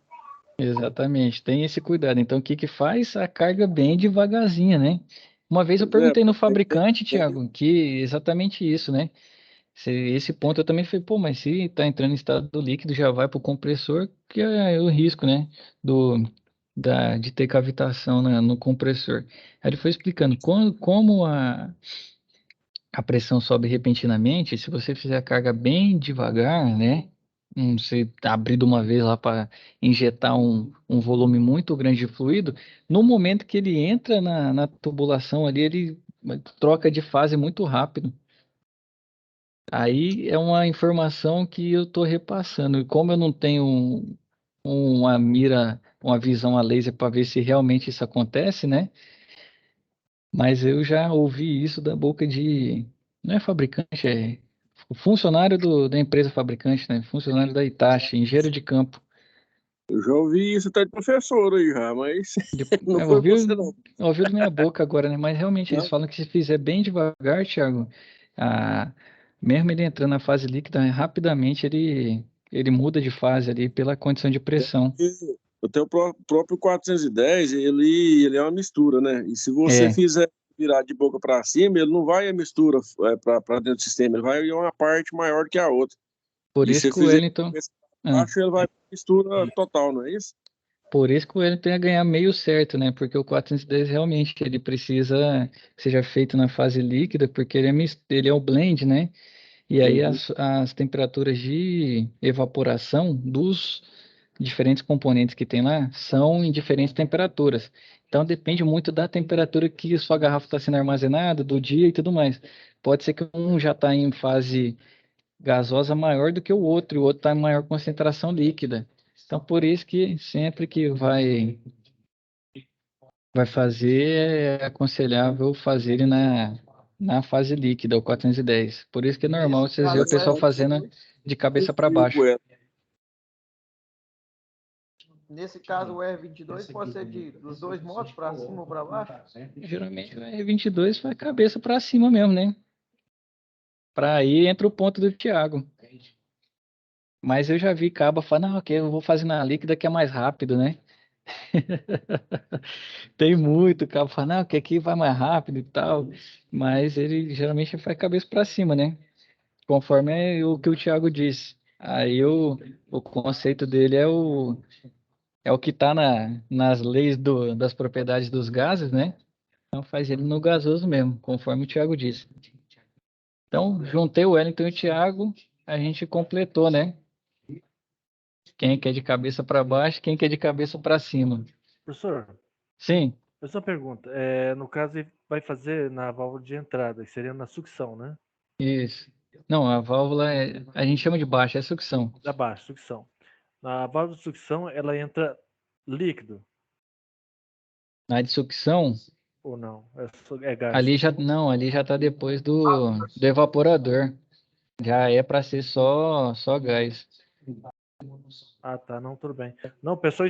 Exatamente, tem esse cuidado. Então, o que que faz? A carga bem devagarzinha, né? Uma vez eu Pois é, perguntei no tem- fabricante, tem- Thiago, que exatamente isso, né? Esse ponto eu também falei, pô, mas se está entrando em estado líquido, já vai para o compressor, que é o risco, né? De ter cavitação no compressor. Aí ele foi explicando como a pressão sobe repentinamente, se você fizer a carga bem devagar, né? Você abrir de uma vez lá para injetar um volume muito grande de fluido, no momento que ele entra na tubulação ali, ele troca de fase muito rápido. Aí é uma informação que eu estou repassando. E como eu não tenho uma mira, uma visão a laser para ver se realmente isso acontece, né? Mas eu já ouvi isso da boca de. Não é fabricante, é funcionário da empresa fabricante, né? Funcionário da Hitachi, engenheiro de campo. Eu já ouvi isso até de professor aí já, mas não foi você não. Ouviu da minha boca agora, né? Mas realmente eles Não, falam que se fizer bem devagar, Thiago, a, mesmo ele entrando na fase líquida, rapidamente ele muda de fase ali pela condição de pressão. eu tenho o próprio 410, ele é uma mistura, né? E se você É, fizer virar de boca para cima, ele não vai a mistura para dentro do sistema, ele vai em uma parte maior que a outra. por E isso se que o fizer Wellington. Ah, baixo, ele vai pra mistura total, não é isso? por isso que o Wellington ia ganhar meio certo, né? Porque o 410 realmente ele precisa que seja feito na fase líquida, porque ele é o blend, né? E aí Uhum. as temperaturas de evaporação dos diferentes componentes que tem lá são em diferentes temperaturas. Então depende muito da temperatura que sua garrafa está sendo armazenada, do dia e tudo mais. Pode ser que um já está em fase gasosa maior do que o outro, e o outro está em maior concentração líquida. Então por isso que sempre que vai fazer, é aconselhável fazer ele na fase líquida, o 410. Por isso que é normal vocês verem o pessoal fazendo de cabeça para baixo. Nesse caso, o R22 pode ser dos dois modos, para cima ou para baixo? Geralmente o R22 vai cabeça para cima mesmo, né? Para aí entra o ponto do Thiago. Mas eu já vi cabo falando, não, ok, eu vou fazer na líquida que é mais rápido, né? Tem muito cabo falando, não, que aqui vai mais rápido e tal. Mas ele geralmente faz cabeça para cima, né? Conforme o que o Thiago disse. Aí o conceito dele é o que está nas leis das propriedades dos gases, né? Então faz ele no gasoso mesmo, conforme o Thiago disse. Então, juntei o Wellington e o Thiago, a gente completou, né? Quem quer de cabeça para baixo, quem quer de cabeça para cima. Professor, Sim, essa pergunta. No caso, ele vai fazer na válvula de entrada, que seria na sucção, né? isso. Não, a válvula a gente chama de baixa, é sucção. Da baixa, sucção. Na válvula de sucção, ela entra líquido Na de sucção, ou não? É gás. ali já está depois do evaporador. Já é para ser só gás. Ah, tá. Não, tudo bem. Não, o pessoal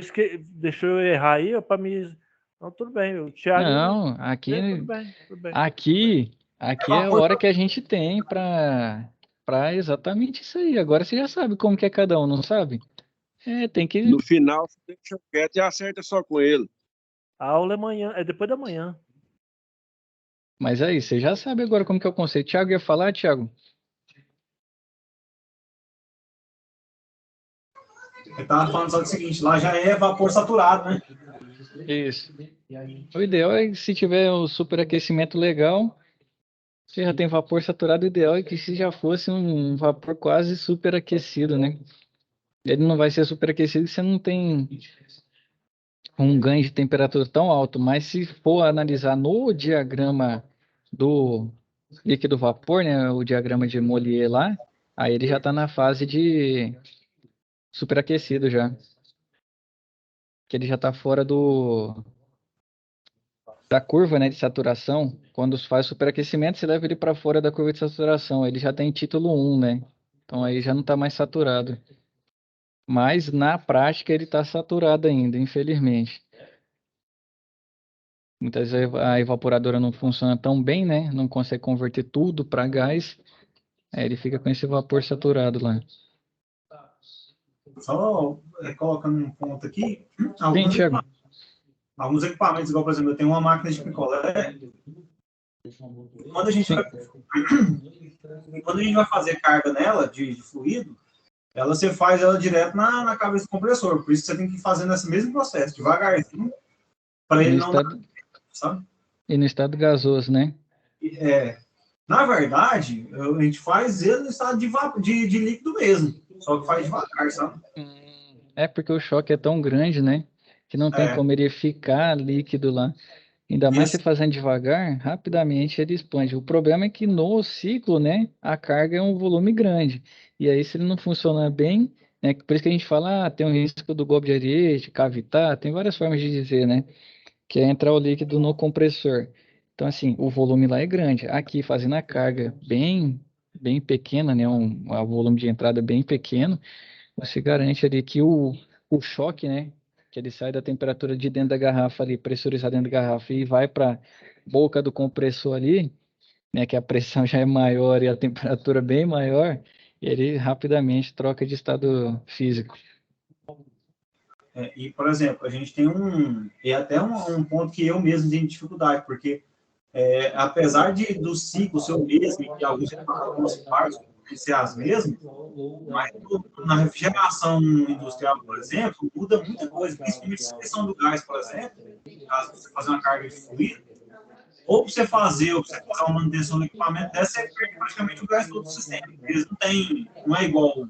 deixou eu errar aí para me... Não, tudo bem. O Thiago... Não, aqui, Tudo bem, tudo bem. aqui é a hora que a gente tem para exatamente isso aí. Agora você já sabe como que é cada um, não sabe? Tem que. No final, você deixa quieto e acerta só com ele. A aula é amanhã, é depois da manhã. Mas aí, você já sabe agora como que é o conceito. Thiago ia falar, Thiago? Eu estava falando só do seguinte, lá já é vapor saturado, né? Isso. O ideal é que se tiver o superaquecimento legal, Você já tem vapor saturado, o ideal é que se já fosse um vapor quase superaquecido, né? Ele não vai ser superaquecido se você não tem um ganho de temperatura tão alto, mas se for analisar no diagrama do líquido vapor, né, o diagrama de Mollier lá, aí ele já está na fase de superaquecido já, que ele já está fora da curva, né, de saturação. Quando faz superaquecimento, você leva ele para fora da curva de saturação, ele já tem título 1, né? Então aí já não está mais saturado. Mas na prática ele está saturado ainda, infelizmente. Muitas vezes a evaporadora não funciona tão bem, né? Não consegue converter tudo para gás. Aí ele fica com esse vapor saturado lá. Só colocando um ponto aqui, Sim, Thiago. alguns equipamentos, igual, por exemplo, eu tenho uma máquina de picolé. Quando a gente, quando a gente vai fazer carga nela, de fluido, você faz ela direto na cabeça do compressor. Por isso que você tem que ir fazendo esse mesmo processo, devagarzinho, para ele não dar, sabe? E no estado gasoso, né? Na verdade, a gente faz ele no estado de líquido mesmo, só que faz devagar, sabe? É porque o choque é tão grande, né? Que não tem como ele ficar líquido lá. Ainda mais você fazendo devagar, rapidamente ele expande. O problema é que no ciclo, né, a carga é um volume grande. E aí, se ele não funcionar bem, né, por isso que a gente fala, tem um risco do golpe de areia, de cavitar, tem várias formas de dizer, né? Que é entrar o líquido no compressor. Então, assim, o volume lá é grande. Aqui, fazendo a carga bem pequena, né, um volume de entrada bem pequeno, você garante ali que o choque, né, que ele sai da temperatura de dentro da garrafa ali, pressurizado dentro da garrafa e vai para boca do compressor ali, né, que a pressão já é maior e a temperatura bem maior, ele rapidamente troca de estado físico. E, por exemplo, a gente tem até um ponto que eu mesmo tenho dificuldade, porque apesar do ciclo ser o mesmo, e que algumas partes ser as mesmas, mas na refrigeração industrial, por exemplo, muda muita coisa, principalmente a seleção do gás, por exemplo, caso você fazer uma carga de fluido, ou para você fazer uma manutenção do equipamento dessa, você perde praticamente o gás todo do sistema. Eles não é igual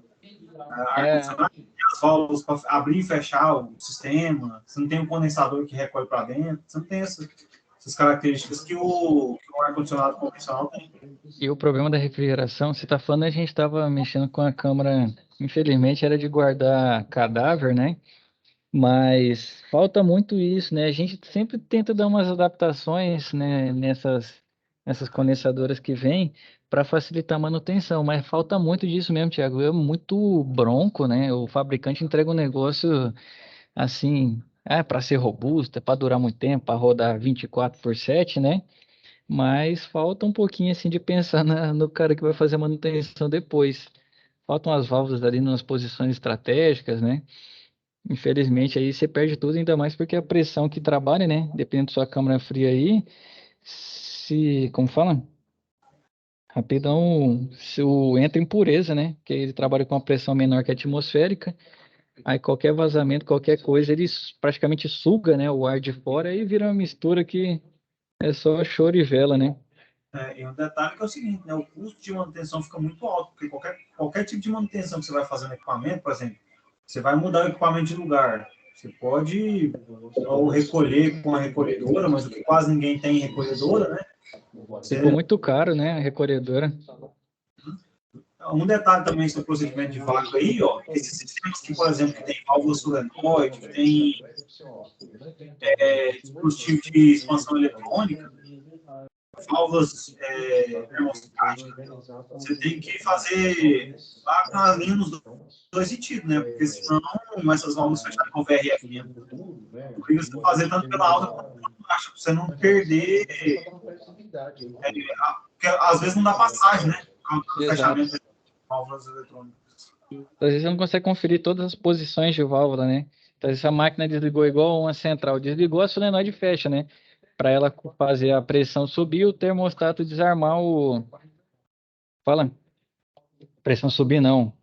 ar-condicionado, as válvulas para abrir e fechar o sistema, você não tem um condensador que recolhe para dentro, você não tem essas características que o ar-condicionado convencional tem. E o problema da refrigeração, você está falando, a gente estava mexendo com a câmara, infelizmente era de guardar cadáver, né? Mas falta muito isso, né? A gente sempre tenta dar umas adaptações, né, nessas condensadoras que vêm para facilitar a manutenção, mas falta muito disso mesmo, Thiago. É muito bronco, né? O fabricante entrega um negócio assim, para ser robusto, é para durar muito tempo, para rodar 24/7, né? Mas falta um pouquinho assim de pensar no cara que vai fazer a manutenção depois. Faltam as válvulas ali nas posições estratégicas, né? Infelizmente aí você perde tudo, ainda mais porque a pressão que trabalha, né? Dependendo da sua câmara fria aí, como fala? Rapidão, entra impureza, né? Porque ele trabalha com uma pressão menor que a atmosférica. Aí qualquer vazamento, qualquer coisa, ele praticamente suga, né, o ar de fora e vira uma mistura que é só choro e vela, né? E um detalhe que é o seguinte, né? O custo de manutenção fica muito alto, porque qualquer tipo de manutenção que você vai fazer no equipamento, por exemplo, você vai mudar o equipamento de lugar. Você pode ou recolher com a recolhedora, mas o que quase ninguém tem recolhedora, né? Ficou muito caro, né, a recolhedora. Um detalhe também sobre o procedimento de vácuo aí, ó, esses sistemas que, por exemplo, que tem válvula solenoide, que tem dispositivo de expansão eletrônica, válvulas termostáticas, você tem que fazer lá nas linhas nos dois sentidos, né? Porque senão essas válvulas fechadas com VRF, obriga você a fazer tanto pela alta quanto pela baixa, para você não perder. Porque às vezes não dá passagem, né? O fechamento de válvulas eletrônicas. Às vezes você não consegue conferir todas as posições de válvula, né? Então, se a máquina desligou igual uma central, desligou, a solenoide fecha, né? Para ela fazer a pressão subir, o termostato desarmar Fala. Pressão subir, não.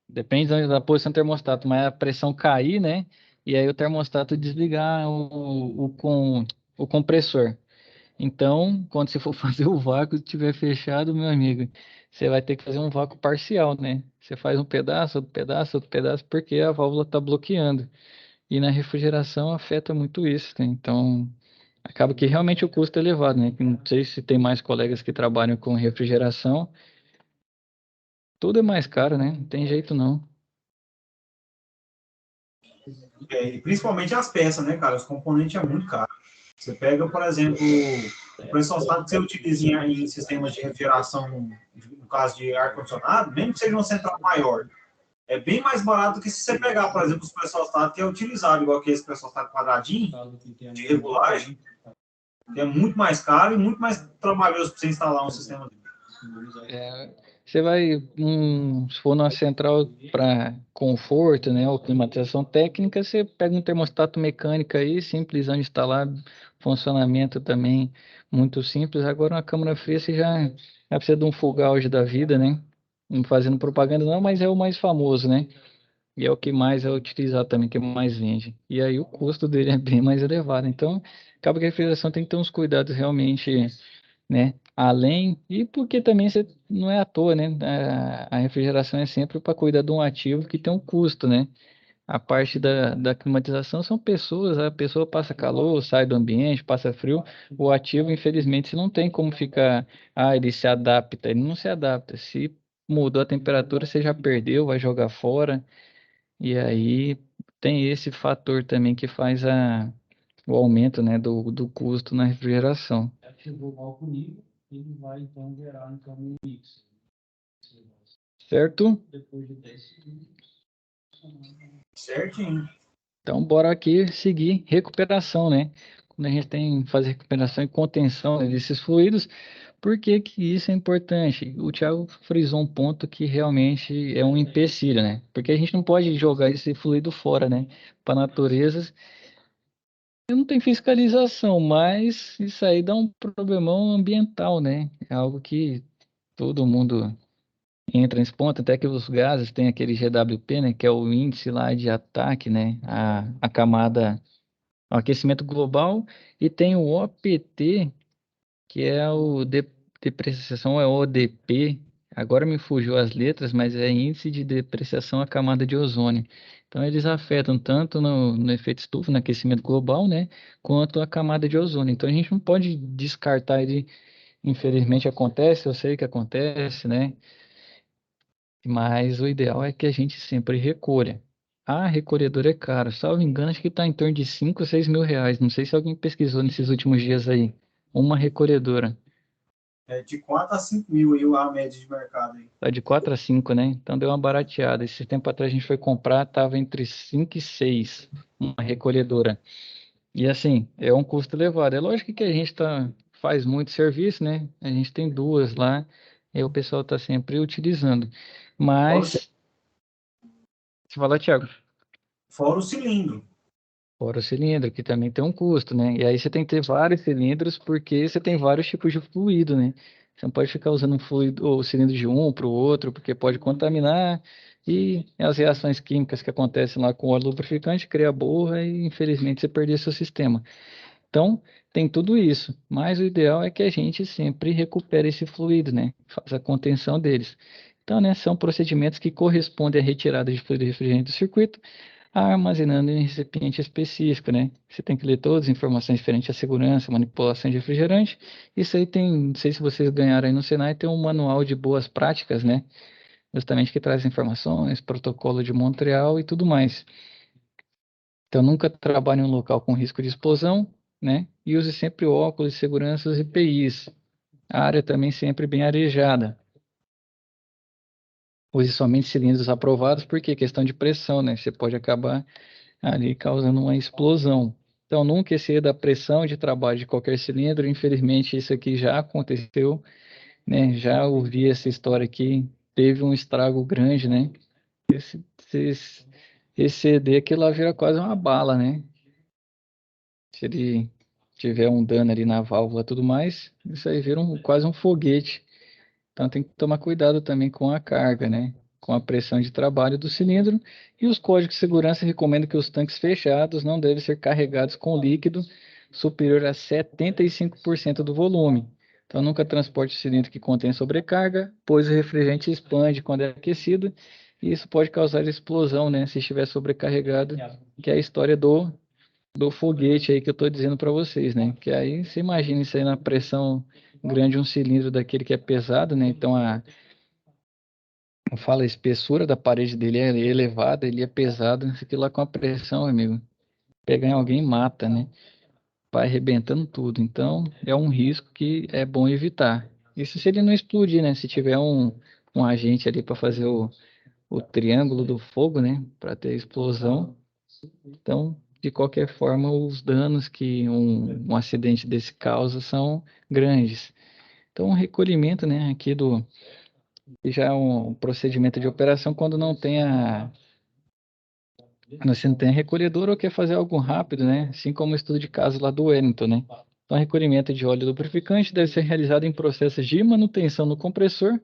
Depende da posição do termostato, mas a pressão cair, né? E aí o termostato desligar o compressor. Então, quando você for fazer o vácuo e estiver fechado, meu amigo, você vai ter que fazer um vácuo parcial, né? Você faz um pedaço, outro pedaço, outro pedaço, porque a válvula está bloqueando. E na refrigeração afeta muito isso, né? Então, acaba que realmente o custo é elevado, né? Não sei se tem mais colegas que trabalham com refrigeração, tudo é mais caro, né? Não tem jeito não. E principalmente as peças, né, cara? Os componentes é muito caro. Você pega, por exemplo, o pressostat que você utiliza em sistemas de refrigeração, no caso de ar-condicionado, mesmo que seja uma central maior, é bem mais barato do que se você pegar, por exemplo, os pressostat que é utilizado, igual que esse pressostat quadradinho, de regulagem, que é muito mais caro e muito mais trabalhoso para você instalar um sistema. Você vai, se for numa central para conforto, né, ou climatização técnica, você pega um termostato mecânico aí, simples de instalar, funcionamento também muito simples. Agora, uma câmara fria, você já precisa de um Fugauge da vida, né? Não fazendo propaganda não, mas é o mais famoso, né? E é o que mais é utilizado também, que mais vende. E aí o custo dele é bem mais elevado. Então, acaba que a refrigeração tem que ter uns cuidados realmente, né? Além, e porque também você não é à toa, né? A refrigeração é sempre para cuidar de um ativo que tem um custo, né? A parte da climatização são pessoas, a pessoa passa calor, sai do ambiente, passa frio. O ativo, infelizmente, você não tem como ficar, ele se adapta, ele não se adapta. Se mudou a temperatura, você já perdeu, vai jogar fora. E aí tem esse fator também que faz o aumento, né, do custo na refrigeração. Certo? Certinho. Então, bora aqui seguir recuperação, né? Quando a gente tem fazer recuperação e contenção, né, desses fluidos, por que que isso é importante? O Thiago frisou um ponto que realmente é um empecilho, né? Porque a gente não pode jogar esse fluido fora, né? Para a natureza. Não tem fiscalização, mas isso aí dá um problemão ambiental, né? É algo que todo mundo entra nesse ponto, até que os gases têm aquele GWP, né? Que é o índice lá de ataque, né? A camada, o aquecimento global, e tem o OPT, que é o depreciação, é ODP. Agora me fugiu as letras, mas é índice de depreciação à camada de ozônio. Então eles afetam tanto no efeito estufa, no aquecimento global, né, quanto a camada de ozônio. Então a gente não pode descartar ele, infelizmente acontece, eu sei que acontece, né, mas o ideal é que a gente sempre recolha. A recolhedora é cara, salvo engano, acho que está em torno de 5 ou 6 mil reais. Não sei se alguém pesquisou nesses últimos dias aí. Uma recolhedora. É de 4 a 5 mil aí a média de mercado aí. Tá de 4 a 5, né? Então deu uma barateada. Esse tempo atrás a gente foi comprar, tava entre 5 e 6, uma recolhedora. E assim, é um custo elevado. É lógico que a gente faz muito serviço, né? A gente tem duas lá, e o pessoal está sempre utilizando. Mas, se falar, Thiago, Fora o cilindro. fora o cilindro, que também tem um custo, né? E aí você tem que ter vários cilindros, porque você tem vários tipos de fluido, né? Você não pode ficar usando um fluido ou cilindro de um para o outro, porque pode contaminar. E as reações químicas que acontecem lá com o óleo lubrificante cria borra e infelizmente você perde seu sistema. Então, tem tudo isso, mas o ideal é que a gente sempre recupere esse fluido, né? Faça a contenção deles. Então, né, são procedimentos que correspondem à retirada de fluido refrigerante do circuito, armazenando em recipiente específico, né? Você tem que ler todas as informações referentes à segurança, manipulação de refrigerante. Isso aí tem, não sei se vocês ganharam aí no Senai, tem um manual de boas práticas, né? Justamente que traz informações, protocolo de Montreal e tudo mais. Então, nunca trabalhe em um local com risco de explosão, né? E use sempre óculos de segurança e EPIs. A área também sempre bem arejada. Use somente cilindros aprovados, porque questão de pressão, né? Você pode acabar ali causando uma explosão. Então, nunca exceda a pressão de trabalho de qualquer cilindro. Infelizmente, isso aqui já aconteceu, né? Já ouvi essa história aqui. Teve um estrago grande, né? Se exceder, aquilo lá vira quase uma bala, né? Se ele tiver um dano ali na válvula e tudo mais, isso aí vira quase um foguete. Então tem que tomar cuidado também com a carga, né? Com a pressão de trabalho do cilindro. E os códigos de segurança recomendam que os tanques fechados não devem ser carregados com líquido superior a 75% do volume. Então, nunca transporte o cilindro que contém sobrecarga, pois o refrigerante expande quando é aquecido, e isso pode causar explosão, né, se estiver sobrecarregado, que é a história do foguete aí que eu estou dizendo para vocês, né? Que aí você imagina isso aí na pressão grande, um cilindro daquele que é pesado, né? Então a espessura da parede dele é elevada, ele é pesado, isso aqui lá com a pressão, amigo, pegar em alguém mata, né? Vai arrebentando tudo. Então é um risco que é bom evitar. Isso se ele não explodir, né? Se tiver um agente ali para fazer o triângulo do fogo, né? Para ter explosão. Então, de qualquer forma, os danos que um acidente desse causa são grandes. Então, o recolhimento, né, aqui já é um procedimento de operação quando você não tem recolhedor ou quer fazer algo rápido, né, assim como o estudo de caso lá do Wellington, né. Então, o recolhimento de óleo lubrificante deve ser realizado em processos de manutenção no compressor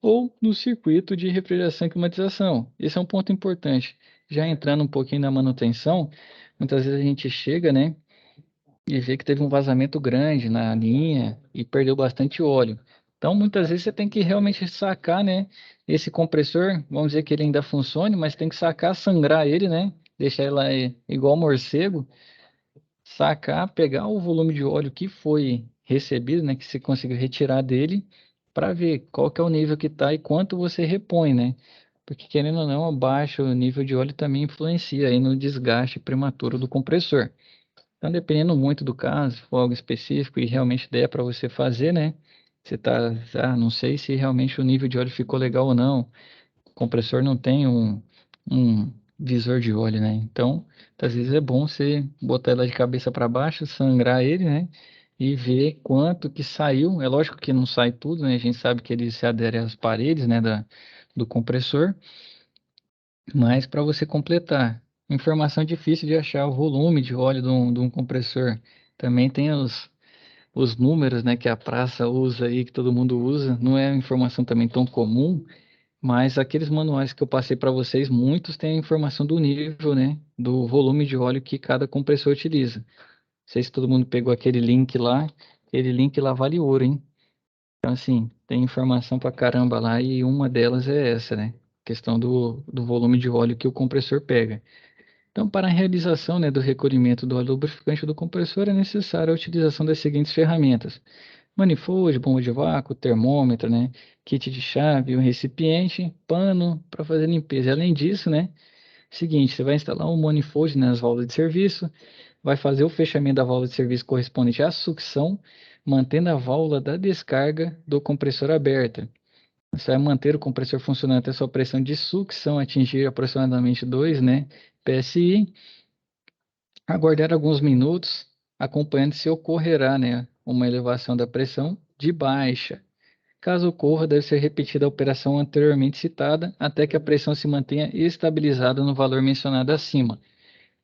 ou no circuito de refrigeração e climatização. Esse é um ponto importante. Já entrando um pouquinho na manutenção, muitas vezes a gente chega, né, e vê que teve um vazamento grande na linha e perdeu bastante óleo. Então, muitas vezes você tem que realmente sacar, né, esse compressor, vamos dizer que ele ainda funcione, mas tem que sacar, sangrar ele, né, deixar ele lá igual morcego, sacar, pegar o volume de óleo que foi recebido, né, que você conseguiu retirar dele, para ver qual que é o nível que está e quanto você repõe, né? Porque querendo ou não, abaixo o nível de óleo também influencia aí no desgaste prematuro do compressor. Então, dependendo muito do caso, se for algo específico e realmente der para você fazer, né? Você tá, não sei se realmente o nível de óleo ficou legal ou não. O compressor não tem um visor de óleo, né? Então, às vezes é bom você botar ela de cabeça para baixo, sangrar ele, né? E ver quanto que saiu. É lógico que não sai tudo, né? A gente sabe que ele se adere às paredes, né? Do compressor, mas para você completar. Informação difícil de achar o volume de óleo de um compressor. Também tem os números, né, que a praça usa aí, que todo mundo usa. Não é uma informação também tão comum, mas aqueles manuais que eu passei para vocês, muitos têm a informação do nível, né, do volume de óleo que cada compressor utiliza. Não sei se todo mundo pegou aquele link lá vale ouro, hein? Então, assim, tem informação pra caramba lá e uma delas é essa, né? Questão do volume de óleo que o compressor pega. Então, para a realização, né, do recolhimento do óleo lubrificante do compressor, é necessária a utilização das seguintes ferramentas: manifold, bomba de vácuo, termômetro, né, kit de chave, um recipiente, pano para fazer limpeza. E, além disso, né, seguinte, você vai instalar um manifold nas válvulas de serviço, vai fazer o fechamento da válvula de serviço correspondente à sucção, mantendo a válvula da descarga do compressor aberta. Você vai manter o compressor funcionando até sua pressão de sucção atingir aproximadamente 2, né, PSI. Aguardar alguns minutos, acompanhando se ocorrerá, né, uma elevação da pressão de baixa. Caso ocorra, deve ser repetida a operação anteriormente citada até que a pressão se mantenha estabilizada no valor mencionado acima.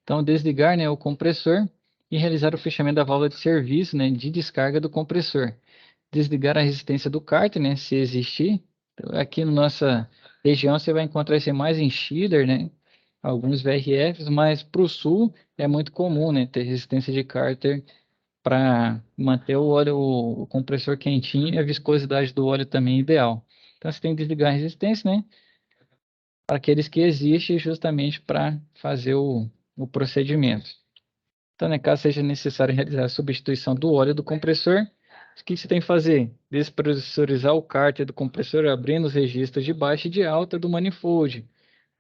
Então, desligar, né, o compressor e realizar o fechamento da válvula de serviço, né, de descarga do compressor. Desligar a resistência do cárter, né, se existir. Então, aqui na nossa região você vai encontrar isso mais em Schiller, né, alguns VRFs, mas para o sul é muito comum, né, ter resistência de cárter para manter o óleo, o compressor quentinho e a viscosidade do óleo também ideal. Então você tem que desligar a resistência, né, para aqueles que existem justamente para fazer o procedimento. Então, né, caso seja necessário realizar a substituição do óleo do compressor, o que você tem que fazer? Despressurizar o cárter do compressor abrindo os registros de baixa e de alta do manifold,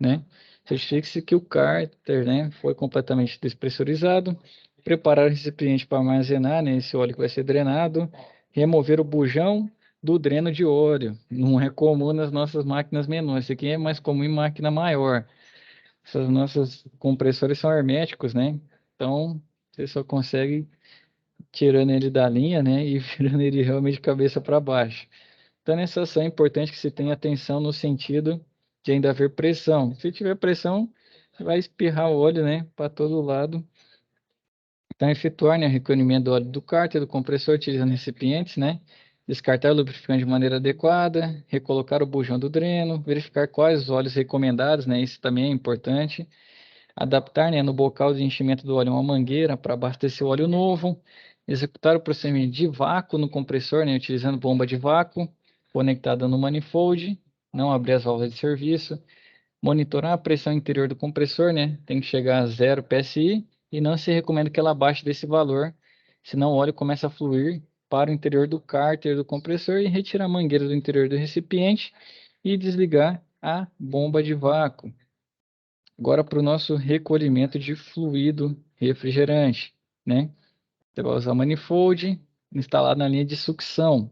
né? Certifique-se que o cárter, né, foi completamente despressurizado. Preparar o recipiente para armazenar, né, esse óleo que vai ser drenado. Remover o bujão do dreno de óleo. Não é comum nas nossas máquinas menores. Isso aqui é mais comum em máquina maior. Essas nossas compressores são herméticos, né? Então, você só consegue tirando ele da linha, né, e virando ele realmente de cabeça para baixo. Então, nessa ação é importante que você tenha atenção no sentido de ainda haver pressão. Se tiver pressão, vai espirrar o óleo, né, para todo lado. Então, efetuar, né, o recolhimento do óleo do cárter, do compressor, utilizando recipientes, né, descartar o lubrificante de maneira adequada, recolocar o bujão do dreno, verificar quais os óleos recomendados, né, isso também é importante. adaptar, né, no bocal de enchimento do óleo uma mangueira para abastecer o óleo novo, executar o procedimento de vácuo no compressor, né, utilizando bomba de vácuo conectada no manifold, não abrir as válvulas de serviço, monitorar a pressão interior do compressor, né, tem que chegar a 0 PSI e não se recomenda que ela baixe desse valor, senão o óleo começa a fluir para o interior do cárter do compressor e retirar a mangueira do interior do recipiente e desligar a bomba de vácuo. Agora para o nosso recolhimento de fluido refrigerante, né? Você vai usar o manifold instalado na linha de sucção.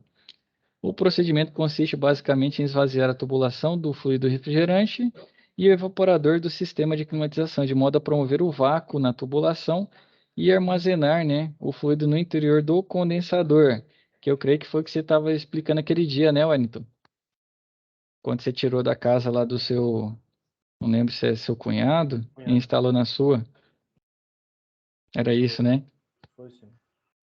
O procedimento consiste basicamente em esvaziar a tubulação do fluido refrigerante e o evaporador do sistema de climatização, de modo a promover o vácuo na tubulação e armazenar, né, o fluido no interior do condensador, que eu creio que foi o que você estava explicando aquele dia, né, Wellington? Quando você tirou da casa lá do seu, não lembro se é seu cunhado, e instalou na sua. Era isso, né? Foi sim.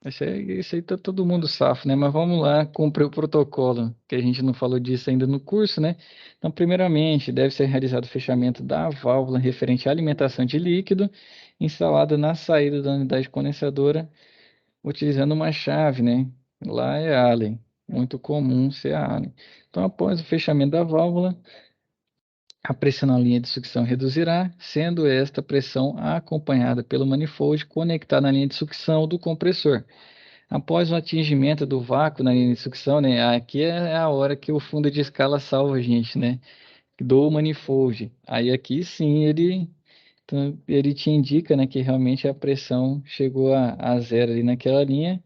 Isso aí tá todo mundo safo, né? Mas vamos lá cumprir o protocolo, que a gente não falou disso ainda no curso, né? Então, primeiramente, deve ser realizado o fechamento da válvula referente à alimentação de líquido instalada na saída da unidade condensadora, utilizando uma chave, né? Lá é Allen, muito comum ser Allen. Então, após o fechamento da válvula, a pressão na linha de sucção reduzirá, sendo esta pressão acompanhada pelo manifold conectado na linha de sucção do compressor. Após o atingimento do vácuo na linha de sucção, né? Aqui é a hora que o fundo de escala salva a gente, né? Do manifold. Aí aqui sim ele te indica, né, que realmente a pressão chegou a 0 ali naquela linha.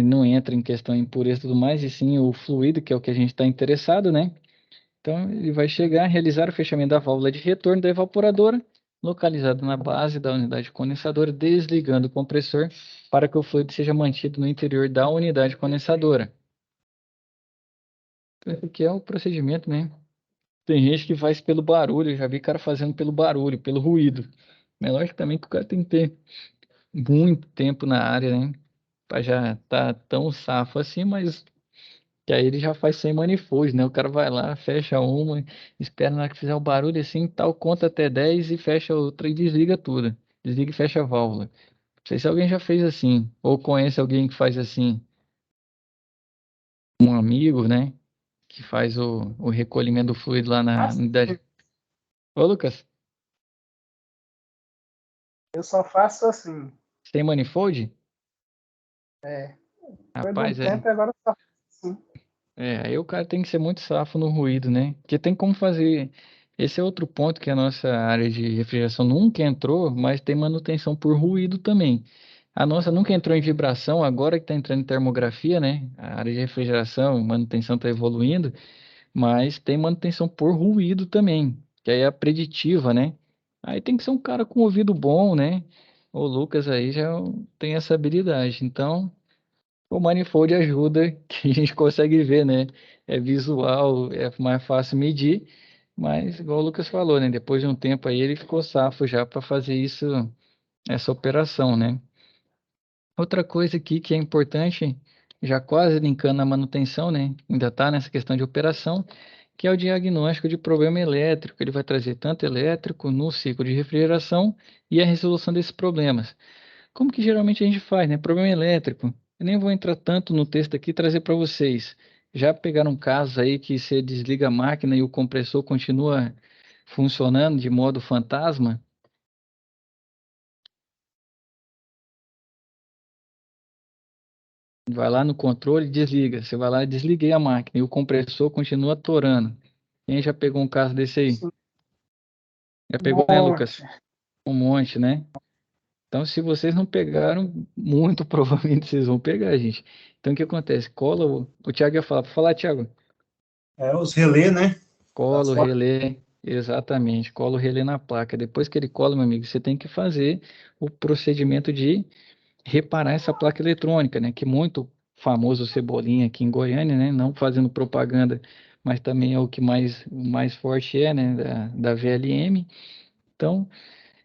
Não entra em questão impureza e tudo mais, e sim o fluido, que é o que a gente está interessado, né? Então, ele vai chegar a realizar o fechamento da válvula de retorno da evaporadora, localizada na base da unidade condensadora, desligando o compressor para que o fluido seja mantido no interior da unidade condensadora. Então, esse aqui é o procedimento, né? Tem gente que faz pelo barulho, eu já vi cara fazendo pelo barulho, pelo ruído. Mas lógico também que o cara tem que ter muito tempo na área, né? Para já estar tão safo assim, mas que aí ele já faz sem manifold, né? O cara vai lá, fecha uma, espera na hora que fizer o barulho assim, tal, conta até 10 e fecha outra e desliga tudo. Desliga e fecha a válvula. Não sei se alguém já fez assim, ou conhece alguém que faz assim. Um amigo, né? Que faz o recolhimento do fluido lá na unidade. Ô, Lucas, Eu só faço assim. sem manifold? É. Depois de um Rapaz, tempo, agora eu só faço assim. aí o cara tem que ser muito safo no ruído, né? Porque tem como fazer. Esse é outro ponto que a nossa área de refrigeração nunca entrou, mas tem manutenção por ruído também. A nossa nunca entrou em vibração, agora que está entrando em termografia, né? A área de refrigeração, manutenção está evoluindo, mas tem manutenção por ruído também, que aí é a preditiva, né? Aí tem que ser um cara com ouvido bom, né? O Lucas aí já tem essa habilidade. Então, o manifold ajuda, que a gente consegue ver, né? É visual, é mais fácil medir, mas igual o Lucas falou, né? Depois de um tempo aí ele ficou safo já para fazer isso, essa operação, né? Outra coisa aqui que é importante, já quase linkando a manutenção, né? Ainda está nessa questão de operação, que é o diagnóstico de problema elétrico. Ele vai trazer tanto elétrico no ciclo de refrigeração e a resolução desses problemas. Como que geralmente a gente faz, né? Problema elétrico. Eu nem vou entrar tanto no texto aqui e trazer para vocês. Já pegaram casos aí que você desliga a máquina e o compressor continua funcionando de modo fantasma? Vai lá no controle e desliga. Você vai lá e desliguei a máquina e o compressor continua atorando. Quem já pegou um caso desse aí? Sim. Já Um pegou, né, Lucas? monte. Um monte, né? Então, se vocês não pegaram, muito provavelmente vocês vão pegar, gente. Então, o que acontece? Cola, o Thiago ia falar. Para falar, Thiago. Os relé, né? Cola o relé, exatamente. Cola o relé na placa. Depois que ele cola, meu amigo, você tem que fazer o procedimento de reparar essa placa eletrônica, né? Que é muito famoso o Cebolinha aqui em Goiânia, né? Não fazendo propaganda, mas também é o que mais forte é, né? Da VLM. Então,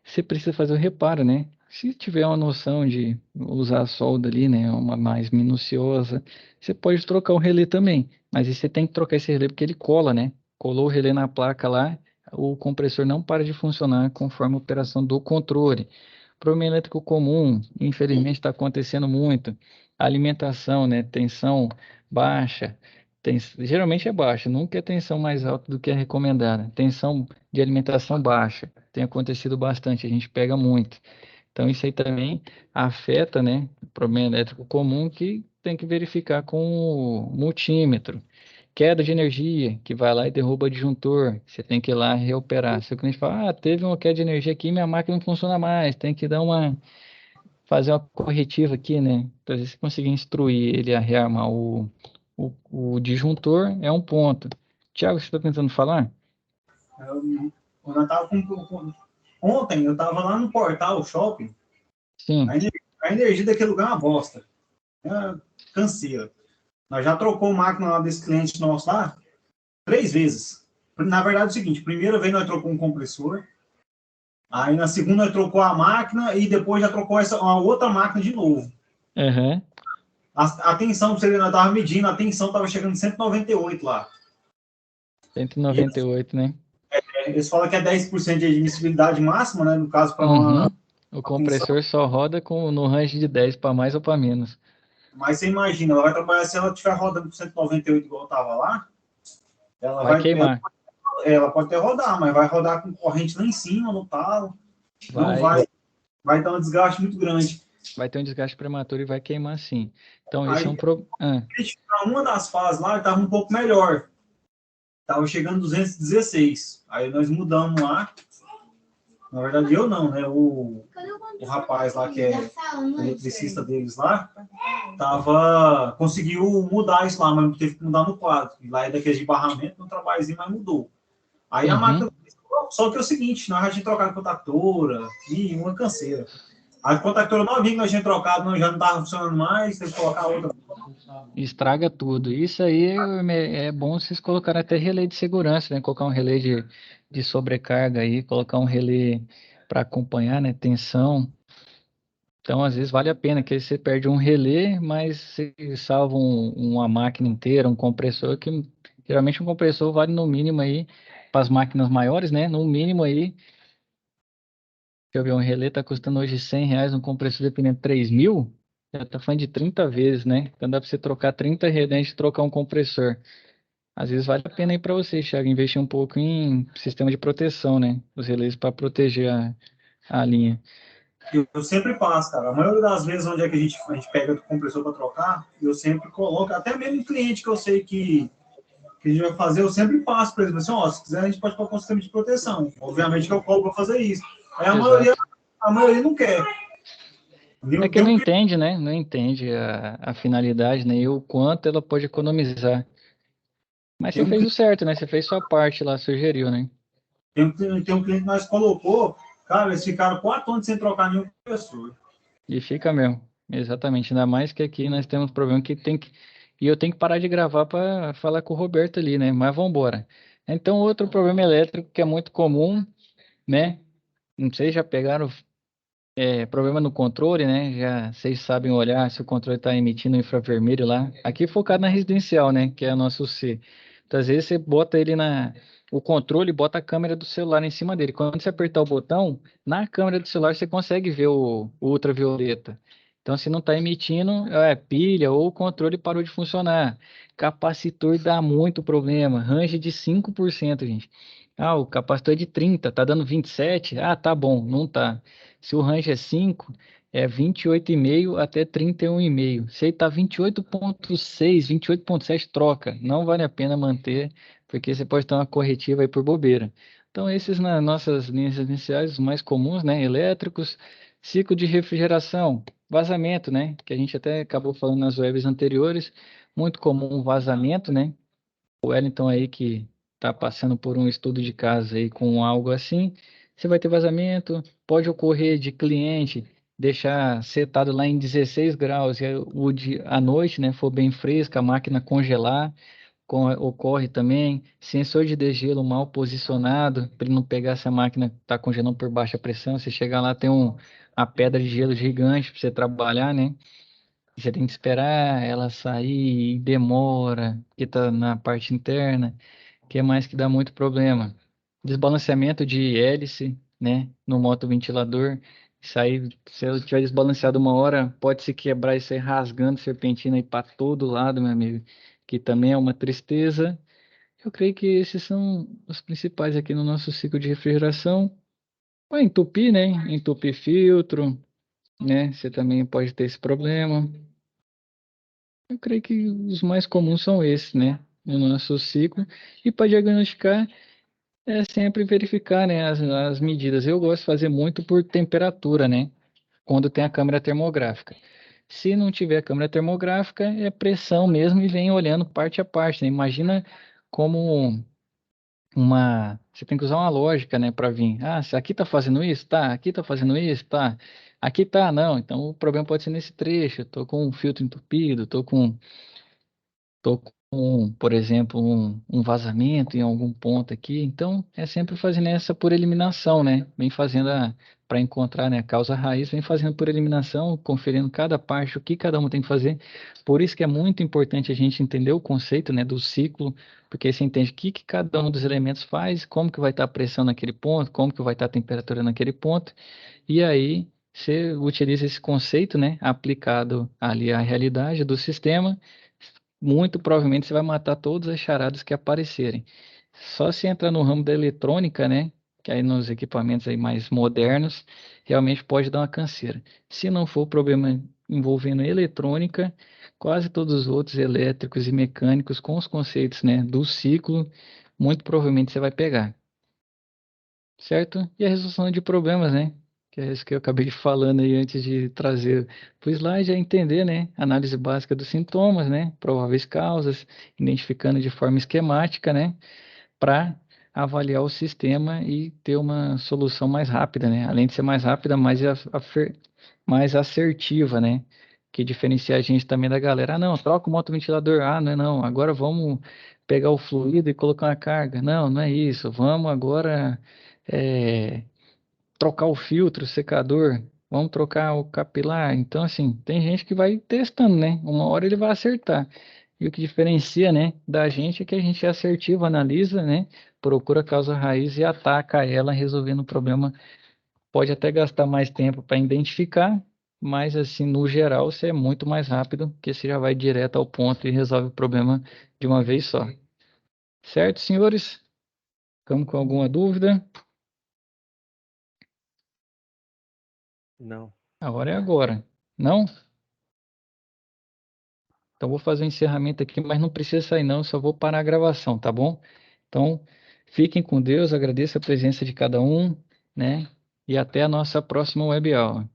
você precisa fazer o reparo, né? Se tiver uma noção de usar a solda ali, né? Uma mais minuciosa, você pode trocar o relé também. Mas aí você tem que trocar esse relé porque ele cola, né? Colou o relé na placa lá, o compressor não para de funcionar conforme a operação do controle. Problema elétrico comum, infelizmente está acontecendo muito. Alimentação, né? Tensão baixa. Geralmente é baixa, nunca é tensão mais alta do que a recomendada. Tensão de alimentação baixa. Tem acontecido bastante, a gente pega muito. Então, isso aí também afeta, né? Problema elétrico comum que tem que verificar com o multímetro. Queda de energia, que vai lá e derruba o disjuntor. Você tem que ir lá reoperar. Se o cliente fala, teve uma queda de energia aqui, minha máquina não funciona mais, tem que fazer uma corretiva aqui, né? Então, se você conseguir instruir ele a rearmar o disjuntor, é um ponto. Tiago, você está tentando falar? Quando eu tava ontem, eu estava lá no portal shopping, Sim. a energia daquele lugar é uma bosta. É canseira. Nós já trocou máquina lá desse cliente nosso lá 3 vezes. Na verdade é o seguinte, primeira vez nós trocou um compressor, aí na segunda nós trocou a máquina e depois já trocou uma outra máquina de novo. Uhum. A tensão, você nós estava medindo, a tensão estava chegando em 198 lá. 198, né? Eles falam que é 10% de admissibilidade máxima, né? No caso, para uma. O compressor só roda no range de 10 para mais ou para menos. Mas você imagina, ela vai trabalhar, se ela estiver rodando com 198 igual estava lá, ela vai queimar. Ela pode até rodar, mas vai rodar com corrente lá em cima, no talo. Não vai dar um desgaste muito grande. Vai ter um desgaste prematuro e vai queimar sim. Então, aí, esse é um problema. Uma das fases lá estava um pouco melhor. Estava chegando 216. Aí nós mudamos lá. Na verdade, eu não, né? O rapaz lá, que é eletricista deles lá, conseguiu mudar isso lá, mas teve que mudar no quadro. E lá é daqueles de barramento, no trabalhozinho, mas mudou. Aí a máquina. Só que é o seguinte, nós já tínhamos trocado contactora e uma canseira. A contactora novinha que nós tínhamos trocado, já não estava funcionando mais, teve que colocar outra. Estraga tudo. Isso aí é bom vocês colocarem até relé de segurança, né? Colocar um relé de sobrecarga aí, colocar um relé para acompanhar, né? Tensão. Então, às vezes vale a pena, que aí você perde um relé, mas você salva uma máquina inteira, um compressor, que geralmente um compressor vale no mínimo aí, para as máquinas maiores, né? No mínimo aí, deixa eu ver, um relé tá custando hoje R$100, um compressor dependendo de 3.000, já tá falando de 30 vezes, né? Então dá para você trocar 30 relés e trocar um compressor. Às vezes vale a pena aí para você, Thiago, investir um pouco em sistema de proteção, né? Os relés para proteger a linha. Eu sempre passo, cara. A maioria das vezes, onde é que a gente pega o compressor para trocar, eu sempre coloco, até mesmo cliente que eu sei que a gente vai fazer, eu sempre passo para eles, assim, se quiser a gente pode colocar um sistema de proteção. Obviamente que eu cobro para fazer isso. Aí a maioria não quer. É que não entende, né? Não entende a finalidade, né? E o quanto ela pode economizar. Mas você fez o certo, né? Você fez sua parte lá, sugeriu, né? Tem um cliente que nós colocou, cara, eles ficaram 4 anos sem trocar nenhum compressor. E fica mesmo. Exatamente. Ainda mais que aqui nós temos problema que tem que. E eu tenho que parar de gravar para falar com o Roberto ali, né? Mas vamos embora. Então, outro problema elétrico que é muito comum, né? Não sei, já pegaram problema no controle, né? Já vocês sabem olhar se o controle está emitindo infravermelho lá. Aqui focado na residencial, né? Que é a nossa UC. Então, às vezes você bota ele o controle, bota a câmera do celular em cima dele. Quando você apertar o botão, na câmera do celular você consegue ver o ultravioleta. Então, se não está emitindo, é pilha ou o controle parou de funcionar. Capacitor dá muito problema. Range de 5%, gente. O capacitor é de 30, tá dando 27. Tá bom, não tá. Se o range é 5, é 28,5 até 31,5. Se ele tá 28,6, 28,7, troca. Não vale a pena manter, porque você pode ter uma corretiva aí por bobeira. Então, esses nas nossas linhas iniciais, os mais comuns, né? Elétricos, ciclo de refrigeração, vazamento, né? Que a gente até acabou falando nas webs anteriores. Muito comum vazamento, né? O Wellington aí que está passando por um estudo de caso aí com algo assim, você vai ter vazamento, pode ocorrer de cliente deixar setado lá em 16 graus e à noite, né, for bem fresca, a máquina congelar, ocorre também sensor de degelo mal posicionado, para ele não pegar se a máquina está congelando por baixa pressão, você chegar lá tem a pedra de gelo gigante para você trabalhar, né? Você tem que esperar ela sair, demora, porque tá na parte interna, que é mais que dá muito problema. desbalanceamento de hélice, né, no motoventilador. Isso aí, se eu tiver desbalanceado uma hora, pode se quebrar isso aí rasgando serpentina aí para todo lado, meu amigo, que também é uma tristeza. Eu creio que esses são os principais aqui no nosso ciclo de refrigeração. Vai entupir, né? Entupir filtro, né? Você também pode ter esse problema. Eu creio que os mais comuns são esses, né? No nosso ciclo. E para diagnosticar, é sempre verificar, né, as medidas. Eu gosto de fazer muito por temperatura, né? Quando tem a câmera termográfica. Se não tiver câmera termográfica, é pressão mesmo e vem olhando parte a parte, né? Imagina como você tem que usar uma lógica, né, para vir. Ah, se aqui tá fazendo isso, tá. Aqui tá fazendo isso, tá. Aqui tá, não. Então o problema pode ser nesse trecho. Tô com um filtro entupido, tô com, por exemplo, um vazamento em algum ponto aqui. Então é sempre fazendo essa por eliminação, né? Vem fazendo para encontrar, né, a causa raiz, vem fazendo por eliminação, conferindo cada parte, o que cada um tem que fazer. Por isso que é muito importante a gente entender o conceito, né, do ciclo, porque aí você entende o que cada um dos elementos faz, como que vai estar a pressão naquele ponto, como que vai estar a temperatura naquele ponto, e aí você utiliza esse conceito, né, aplicado ali à realidade do sistema. Muito provavelmente você vai matar todas as charadas que aparecerem. Só se entrar no ramo da eletrônica, né? Que aí nos equipamentos aí mais modernos, realmente pode dar uma canseira. Se não for problema envolvendo eletrônica, quase todos os outros elétricos e mecânicos com os conceitos, né, do ciclo, muito provavelmente você vai pegar, certo? E a resolução de problemas, né? Que é isso que eu acabei falando aí antes de trazer para o slide, é entender, né? Análise básica dos sintomas, né? Prováveis causas, identificando de forma esquemática, né? Para avaliar o sistema e ter uma solução mais rápida, né? Além de ser mais rápida, mais assertiva, né? Que diferencia a gente também da galera. Ah, não, troca o motoventilador. Ah, não é não. Agora vamos pegar o fluido e colocar uma carga. Não, não é isso. Vamos agora é, trocar o filtro, o secador. Vamos trocar o capilar. Então, assim, tem gente que vai testando, né? Uma hora ele vai acertar. E o que diferencia, né, da gente é que a gente é assertivo, analisa, né, procura a causa raiz e ataca ela, resolvendo o problema. Pode até gastar mais tempo para identificar, mas, assim, no geral, você é muito mais rápido, porque você já vai direto ao ponto e resolve o problema de uma vez só. Certo, senhores? Ficamos com alguma dúvida? Não. Agora é agora. Não? Então, vou fazer o encerramento aqui, mas não precisa sair não, só vou parar a gravação, tá bom? Então, fiquem com Deus, agradeço a presença de cada um, né? E até a nossa próxima web aula.